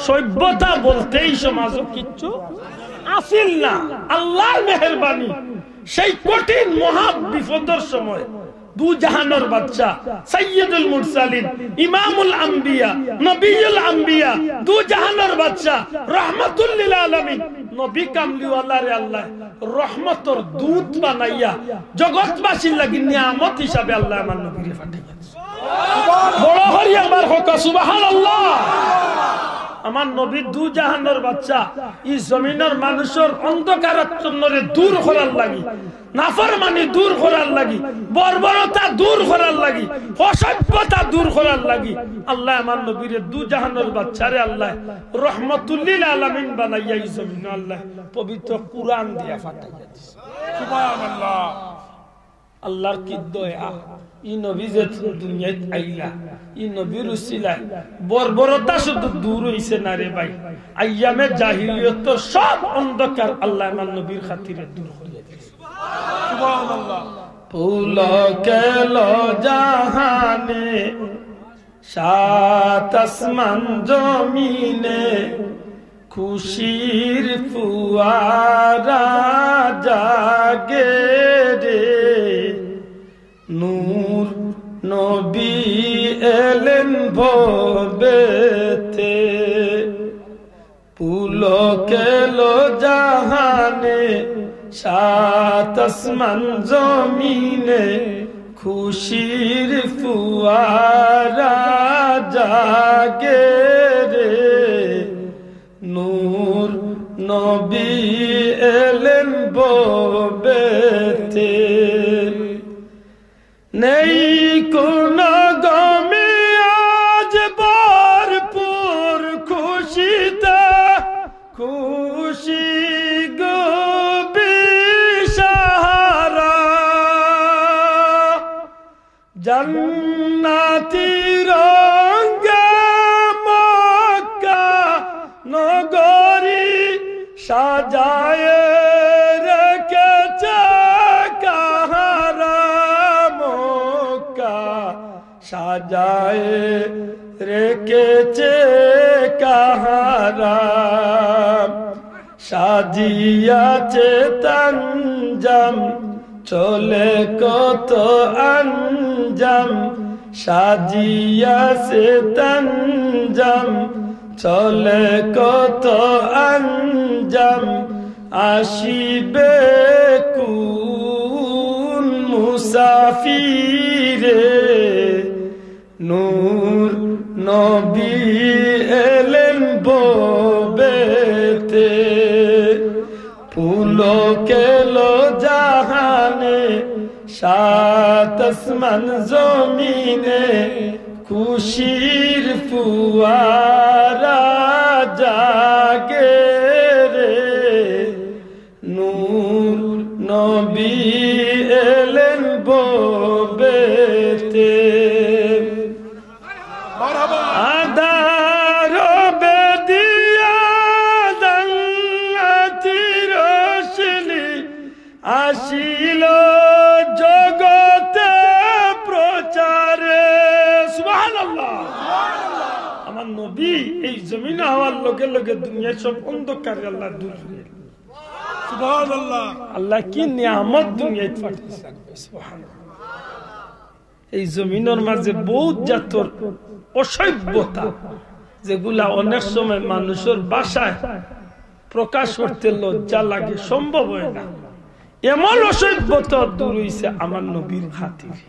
সভ্যতা বলতেই সমাজ কিচ্ছু আসিল না। আল্লাহর মেহেরবানি সেই কঠিন মহা বিপদের সময় দু জাহানের বাদশা সাইয়্যিদুল মুরসালিন ইমামুল আম্বিয়া নবিয়ুল আম্বিয়া দু জাহানের বাদশা রাহমাতুল লিল আলামিন নবী কামলিওয়ালা রে আল্লাহ রহমতের দূত বানাইয়া জগৎবাসীর লাগি নিয়ামত হিসাবে আল্লাহ আমার নবীকে পাঠাইছেন। বড় হরি আমার হোক সুবহানাল্লাহ। আমার নবী দু জাহানের বাদশা এই জমিনের মানুষের অন্ধকারাচ্ছন্নরে দূর করার লাগি, নাফরমানি দূর করার লাগি, বর্বরতা দূর করার লাগি, অসভ্যতা দূর করার লাগি আল্লাহ আমার নবীরে দু জাহানের বাদশারে আল্লাহ রহমতুল লিল আলামিন বানাইয়া এই জমিনে আল্লাহ পবিত্র কুরআন দিয়া পাঠাইয়া দিয়েছে। সুবহানাল্লাহ। আল্লাহর কি দয়া ই নবী যে দুনিয়ায় আইলা ই নবীর উসিলা বর্বরতা শুধু দূর হইছে না রে ভাই আইয়ামে জাহিলিয়ত সব অন্ধকার আল্লাহ আমার নবীর খাতিরে দূর করিয়ে দিয়েছে সুবহানাল্লাহ পুলকেল জাহানে সাত আসমান জমিনে খুশির ফুয়ারা জাগে রে নূর নবী এলেন ভবেতে পুলকেল জাহানে সাত আসমান জমিনে খুশির ফুয়ারা জাগে রে নূর নবী এলেন ভবেতে নেই কোন গমে আজ ভরপুর খুশিতে খুশি গো বিশারা জান্নাতি রঙে মক্কা নগরী সাজায় রেখেছে কাহারা মক্কা সাজায় রেখেছে কাহারা সাজিয়াছে তানজাম চলে কত আঞ্জাম সাজিয়াছে তানজাম চলে কত আঞ্জাম আসিবে কুন মুসাফিরে নূর নবী এলেন ভবেতে পুলকেল জাহানে সাত আসমান জমিনে খুশির ফুয়ারা জাগে রে নূর নবী এলেন ভবেতে আধার বেদিয়া জান্নাতি রোশনি আসিল জগতে প্রচারে সুবহানাল্লাহ আমার নবী এই জমিনে হওয়ার লগে লগে দুনিয়ার সব অন্ধকার আল্লাহ দূর করে সুবহানাল্লাহ আল্লাহ কি নিয়ামত দুনিয়ায় পাঠিয়েছে সুবহানাল্লাহ এই জমিনের মাঝে বহুত জাতর অসভ্যতা যেগুলা অনেক সময় মানুষের ভাষায় প্রকাশ করতে লজ্জা লাগে সম্ভব হয় না এমন অসভ্যতা দূর হইছে আমার নবীর খাতিরে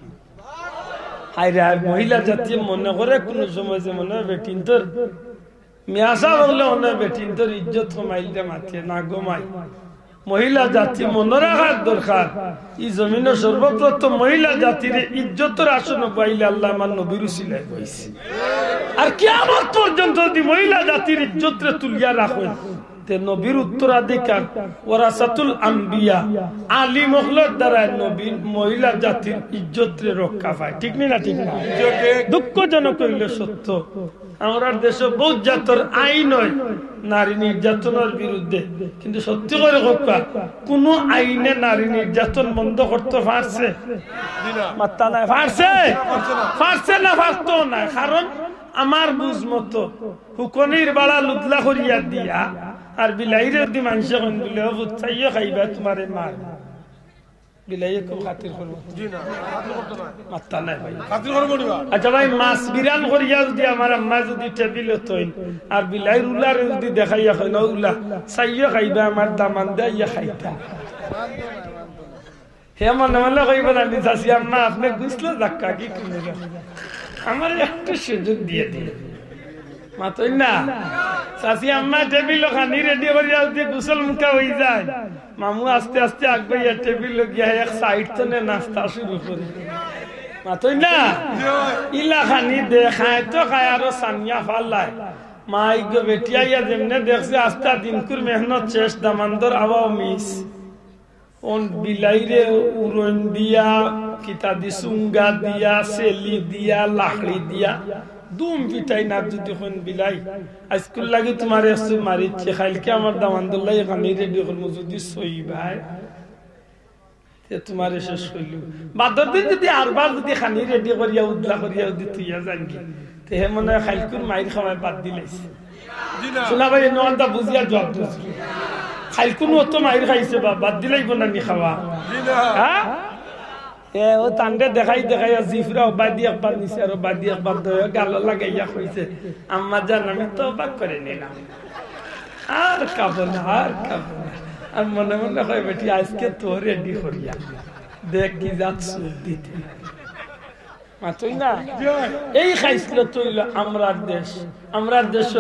হায়রে মহিলা জাতি মনে করে কোন সময় যে মনে হয় বেটিন তোর মিয়াসা বললে মনে হয় বেটিন তোর ইজ্জত কমাইলে মাথে না গোমাই মহিলা জাতি মনে রাখার দরকার এই জমিনে সর্বপ্রথম মহিলা জাতির ইজ্জতের আসন পাইলে আল্লাহ আমার নবীর উসিলায় বইছে আর কিয়ামত পর্যন্ত যদি মহিলা জাতির ইজ্জতরে তুলিয়া রাখেন তে নবীর উত্তরাধিকার ওয়ারাসাতুল আম্বিয়া আলী মখলর দ্বারা নবী মহিলা জাতির ইজ্জতরে রক্ষা পায় ঠিক না ঠিক না দুঃখজনক হইলে সত্য আমরা দেশে বহুত জাতর আইন হয় নারী নির্যাতনের বিরুদ্ধে কিন্তু সত্যি করে কথা কোন আইনে নারী নির্যাতন বন্ধ করতে পারছে মাত্তা নাই পারছে না পারতো না কারণ আমার বুঝ মতো হুকনির বাড়া লুদলা করিয়া দিয়া আর বিলাইরে যদি মানুষ বলে চাইয়ে খাইবা তোমারে মার বিলাইয়ে কেউ খাতির করবো মাত্তা নাই ভাই আচ্ছা ভাই মাছ বিরান করিয়া যদি আমার আম্মা যদি টেবিল হতইন আর বিলাই উলার যদি দেখাইয়া হয় না উলা চাইয়ে খাইবা আমার দামান দিয়া খাইতা হে মনে মনে কইব না চাষি আম্মা আপনি বুঝলো ধাক্কা কি কিনে আমার একটু সুযোগ দিয়ে দিন মাতই না চাষি আম্মা টেবিল খানি রেডি করিয়া দিয়ে গোসল মুখা হয়ে যায় মামু আস্তে আস্তে আগবাইয়া টেবিল গিয়া এক সাইড তো নাস্তা শুরু করে মাতই না ইলা খানি দেখায় তো খায় আরো সানিয়া ফাল্লায় মাই গো বেটিয়া যেমনে দেখছে আস্তা দিনকুর মেহনত শেষ দামান্দর আওয়াও miss on bilaire uron dia kita disunga dia seli dia lahri dia দুম পিটাই না যদি হন বিলাই আজকুল লাগে তোমার একটু মারিচ্ছে খাইলকে আমার দামান্দুল্লাহ এখানে রেডি করবো যদি সই ভাই তোমার শেষ করল বাদর দিন যদি আরবার যদি খানি রেডি করিয়া উদলা করিয়া যদি তুইয়া জানকি তে মনে হয় খাইলকুর মাইর খাওয়ায় বাদ দিলাইছে শোনা ভাই নটা বুঝিয়া জব দিচ্ছি খাইলকুন অত মাইর খাইছে বা বাদ দিলাইব না নি খাওয়া হ্যাঁ ও তান্ডে দেখাই দেখাইয়া জিফরা বাদি একবার নিছে আর বাদি একবার দয়া গাল লাগাইয়া কইছে আম্মা জান আমি তওবা করে নিলাম আর কাবো না আর কাবো না আর মনে মনে হয় বেটি আজকে তো রেডি করিয়া দেখ কি জাত সুদ দিতে মাতই না এই খাইছিল তৈল আমরার দেশ আমরার দেশ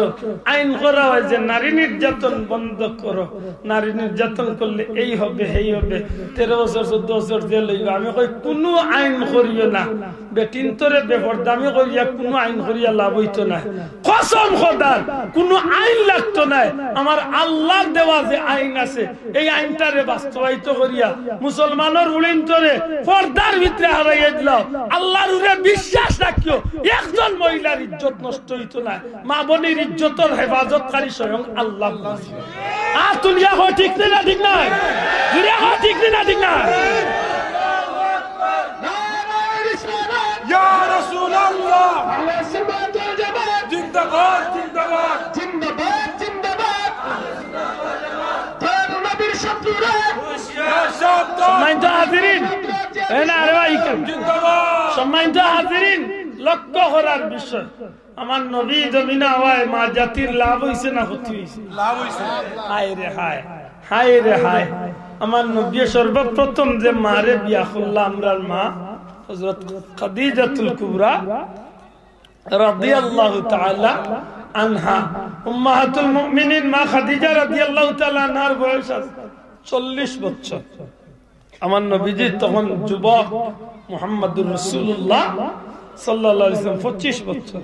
আইন করা হয় যে নারী নির্যাতন বন্ধ করো নারী নির্যাতন করলে এই হবে এই হবে 13 বছর 14 বছর জেল হইবে আমি কই কোনো আইন করিও না বেটিন তোরে বেপরদামি করিয়া কোনো আইন করিয়া লাভ হইতো না কসম খোদার কোনো আইন লাগতো না আমার আল্লাহর দেওয়া যে আইন আছে এই আইনটারে বাস্তবায়িত করিয়া মুসলমানের উলিন তোরে পর্দার ভিতরে হারাইয়া দিল আল্লাহর উপরে বিশ্বাস রাখিও একজন মহিলার ইজ্জত নষ্ট হইতো না মা বোনের ইজ্জতের হেফাজতকারী স্বয়ং আল্লাহ আর তুলিয়া হয় ঠিক না ঠিক না দুনিয়া হয় ঠিক না ঠিক না ইয়া রাসূলুল্লাহ জিন্দাবাদ জিন্দাবাদ জিন্দাবাদ জিন্দাবাদ তার নবীর শত্রুরা সম্মানিত হাজিরিন এনা আরে ভাই জিন্দাবাদ সম্মানিত হাজিরিন লক্ষ্য করার বিষয় আমার নবী জমিনা হওয়ায় মা জাতির লাভ হইছে না ক্ষতি হইছে লাভ হইছে হায় রে হায় হায় রে হায় আমার নবী সর্বপ্রথম যে মারে বিয়া করলাম আমরার মা হযরত খাদিজাতুল কুবরা রাদিয়াল্লাহু তাআলা আনহা উম্মাহাতুল মুমিনিন মা খাদিজা রাদিয়াল্লাহু তাআলা আনহার বয়স 40 বছর আমার নবীজি তখন যুবক মুহাম্মদুর রাসূলুল্লাহ সাল্লাল্লাহু আলাইহি ওয়াসাল্লাম 25 বছর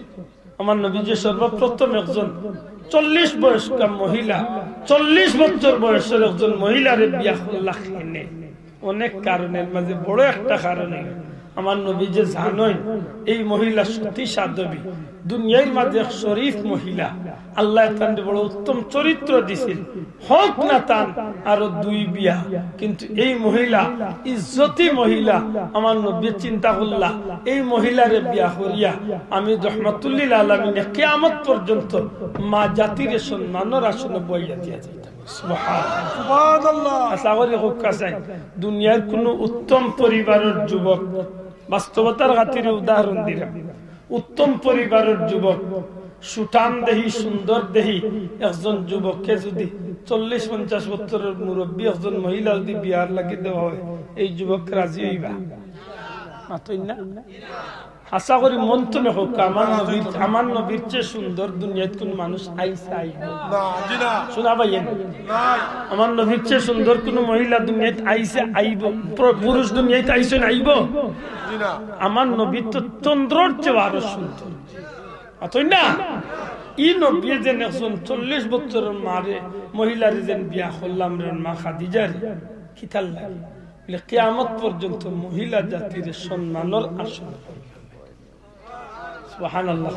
আমার নবীজি সর্বপ্রথম একজন 40 বয়স্ক মহিলা 40 বছর বয়সের একজন মহিলারে বিয়া করলেন অনেক কারণের মাঝে বড় একটা কারণে আমার নবী যে জানেন এই মহিলা সতী সাধবী দুনিয়ার মাঝে এক শরীফ মহিলা আল্লাহ তাকে বড় উত্তম চরিত্র দিয়েছেন হোক না তান আরো 2 বিয়া কিন্তু এই মহিলা ইজ্জতি মহিলা আমার নবী চিন্তা করলা এই মহিলারে বিয়া করিয়া আমি রহমাতুল লিল আলামিন কিয়ামত পর্যন্ত মা জাতির সম্মানের আসনে বইয়া দিয়া যাইতাম সুবহানাল্লাহ আশা করি হোক কাছে দুনিয়ার কোন উত্তম পরিবারের যুবক বাস্তবতার খাতিরে উদাহরণ দিলাম উত্তম পরিবারের যুবক সুঠাম দেহি সুন্দর দেহি একজন যুবককে যদি 40-50 বছরের মুরব্বী একজন মহিলা যদি বিয়ার লাগি দেওয়া হয় এই যুবক রাজি হইবা মাতই না আশা করি মন তো না হোক আমার নবীর চেয়ে সুন্দর দুনিয়ায় কোন মানুষ আইসা আইব না শোনা ভাইয়েন আমার নবীর চেয়ে সুন্দর কোন মহিলা দুনিয়ায় আইসে আইব পুরুষ দুনিয়ায় আইসে আইব আমার নবী তো চন্দ্রর চেয়ে আরো সুন্দর আতই না ই নবী যে একজন 40 বছরের মারে মহিলারে যেন বিয়া করলাম রে মা খাদিজার কিতাল লাগে কিয়ামত পর্যন্ত মহিলা জাতির সম্মানের আসন সুবহানাল্লাহ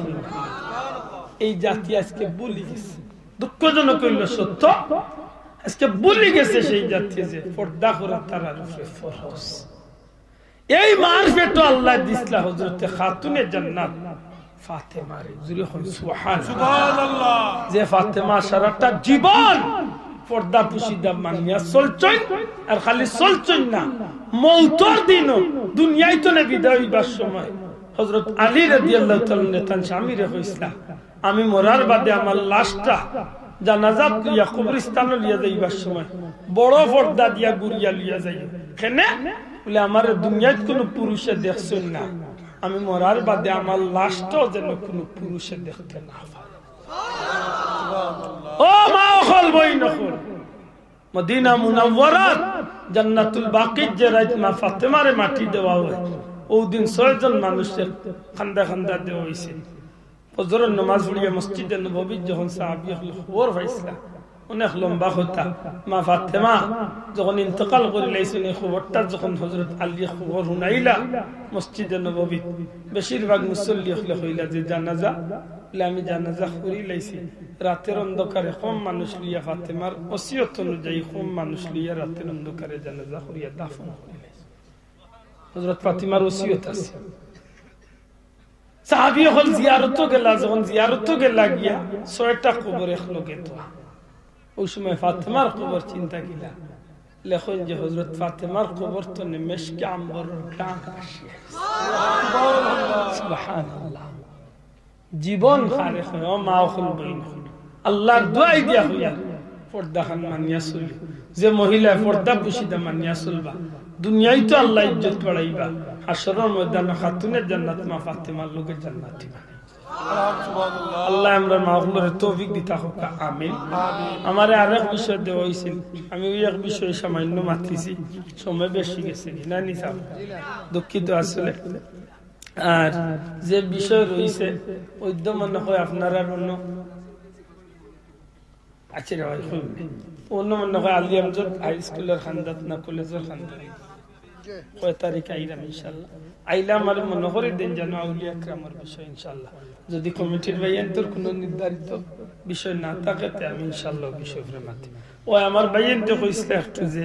এই জাতি আজকে ভুলে গেছে দুঃখজনক হইল সত্য আজকে ভুলে গেছে সেই জাতি যে পর্দা করা তার উপরে ফরজ এই মারফত আল্লাহ দিসলা হযরত খাতুনে জান্নাত ফাতেমা রে জুরি হল সুবহানাল্লাহ যে ফাতেমা সারাটা জীবন পর্দা পুশিদা মানিয়া চলছই আর খালি চলছই না মওতর দিনও দুনিয়ায় তো না বিদায় হইবার সময় হযরত আলী রাদিয়াল্লাহু তাআলা নেতান স্বামীরে কইসলা আমি মরার বাদে আমার লাশটা জানাজাত লিয়া কবরস্থানে লিয়া যাইবার সময় বড় পর্দা দিয়া গুরিয়া লিয়া যাই কেন বলে আমার দুনিয়ায় কোনো পুরুষে দেখছেন না আমি মরার বাদে আমার লাশটাও যেন কোনো পুরুষে দেখতে না পায় ও মা ওখল বই নখল মদিনা মুনাওয়ারাত জান্নাতুল বাকিত যে রাত মা ফাতেমারে মাটি দেওয়া হয় ওই দিন 6 জন মানুষের খান্দা খান্দা দেওয়া হয়েছে ফজরের নামাজ পড়িয়া মসজিদে নববী যখন সাহাবী হল খবর পাইছিলা অনেক লম্বা কথা মা ফাতেমা যখন ইন্তেকাল করে লাইছেন এই খবরটা যখন হযরত আলী খবর শুনাইলা মসজিদে নববী বেশিরভাগ মুসল্লি হলে হইলা যে জানাজা আমি জানাজা করি লাইছি রাতের অন্ধকারে কম মানুষ লিয়া ফাতেমার ওসিয়ত অনুযায়ী কম মানুষ লিয়া রাতের অন্ধকারে জানাজা করিয়া দাফন করে লাইছি হযরত ফাতেমার ওসিয়ত আছে সাহাবী হল জিয়ারত গেলা যখন জিয়ারত গেলা গিয়া 6টা কবর একলগে তো ওই সময় ফাতেমার কবর চিন্তা গিলা লেখন যে হযরত ফাতেমার কবর তো মেশকে আম্বরের গান আসে সুবহানাল্লাহ জীবন খারে হয় ও মা খুল বইন আল্লাহর দোয়াই দিয়া হইয়া পর্দা খান মানিয়া চলি যে মহিলা পর্দা পুশিদা মানিয়া চলবা দুনিয়ায় তো আল্লাহ ইজ্জত বাড়াইবা হাসরের ময়দানে খাতুনের জান্নাত মা ফাতেমার লোকের জান্নাতি আল্লাহ আমরা মাহফুলের তৌফিক দিতা হোক আমিন আমারে আরেক বিষয় দেওয়া হয়েছিল আমি ওই এক বিষয় সামান্য মাতিছি সময় বেশি গেছে না নিসা দুঃখিত আসলে আর যে বিষয় রয়েছে ওইদ্য মনে হয় আপনারা অন্য আছে রে ভাই অন্য মনে হয় আলী আমজদ হাই স্কুলের খান্দাত না কলেজের খান্দাত কয় তারিখ আইলাম ইনশাল্লাহ আইলাম আর মনে করে দিন যেন আউলিয়া একরামের বিষয় ইনশাল্লাহ যদি কমিটির ভাইয়ান্তর কোনো নির্ধারিত বিষয় না থাকে তে আমি ইনশাল্লাহ বিষয় ফিরে মাতি ও আমার ভাইয়ান্তে কইছিল একটু যে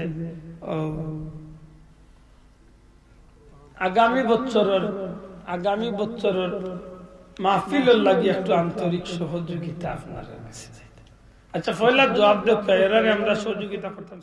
আগামী বছরের মাহফিলের লাগি একটু আন্তরিক সহযোগিতা আপনারা কাছে। আচ্ছা পয়লা জবাব দেব এরারে আমরা সহযোগিতা করতাম।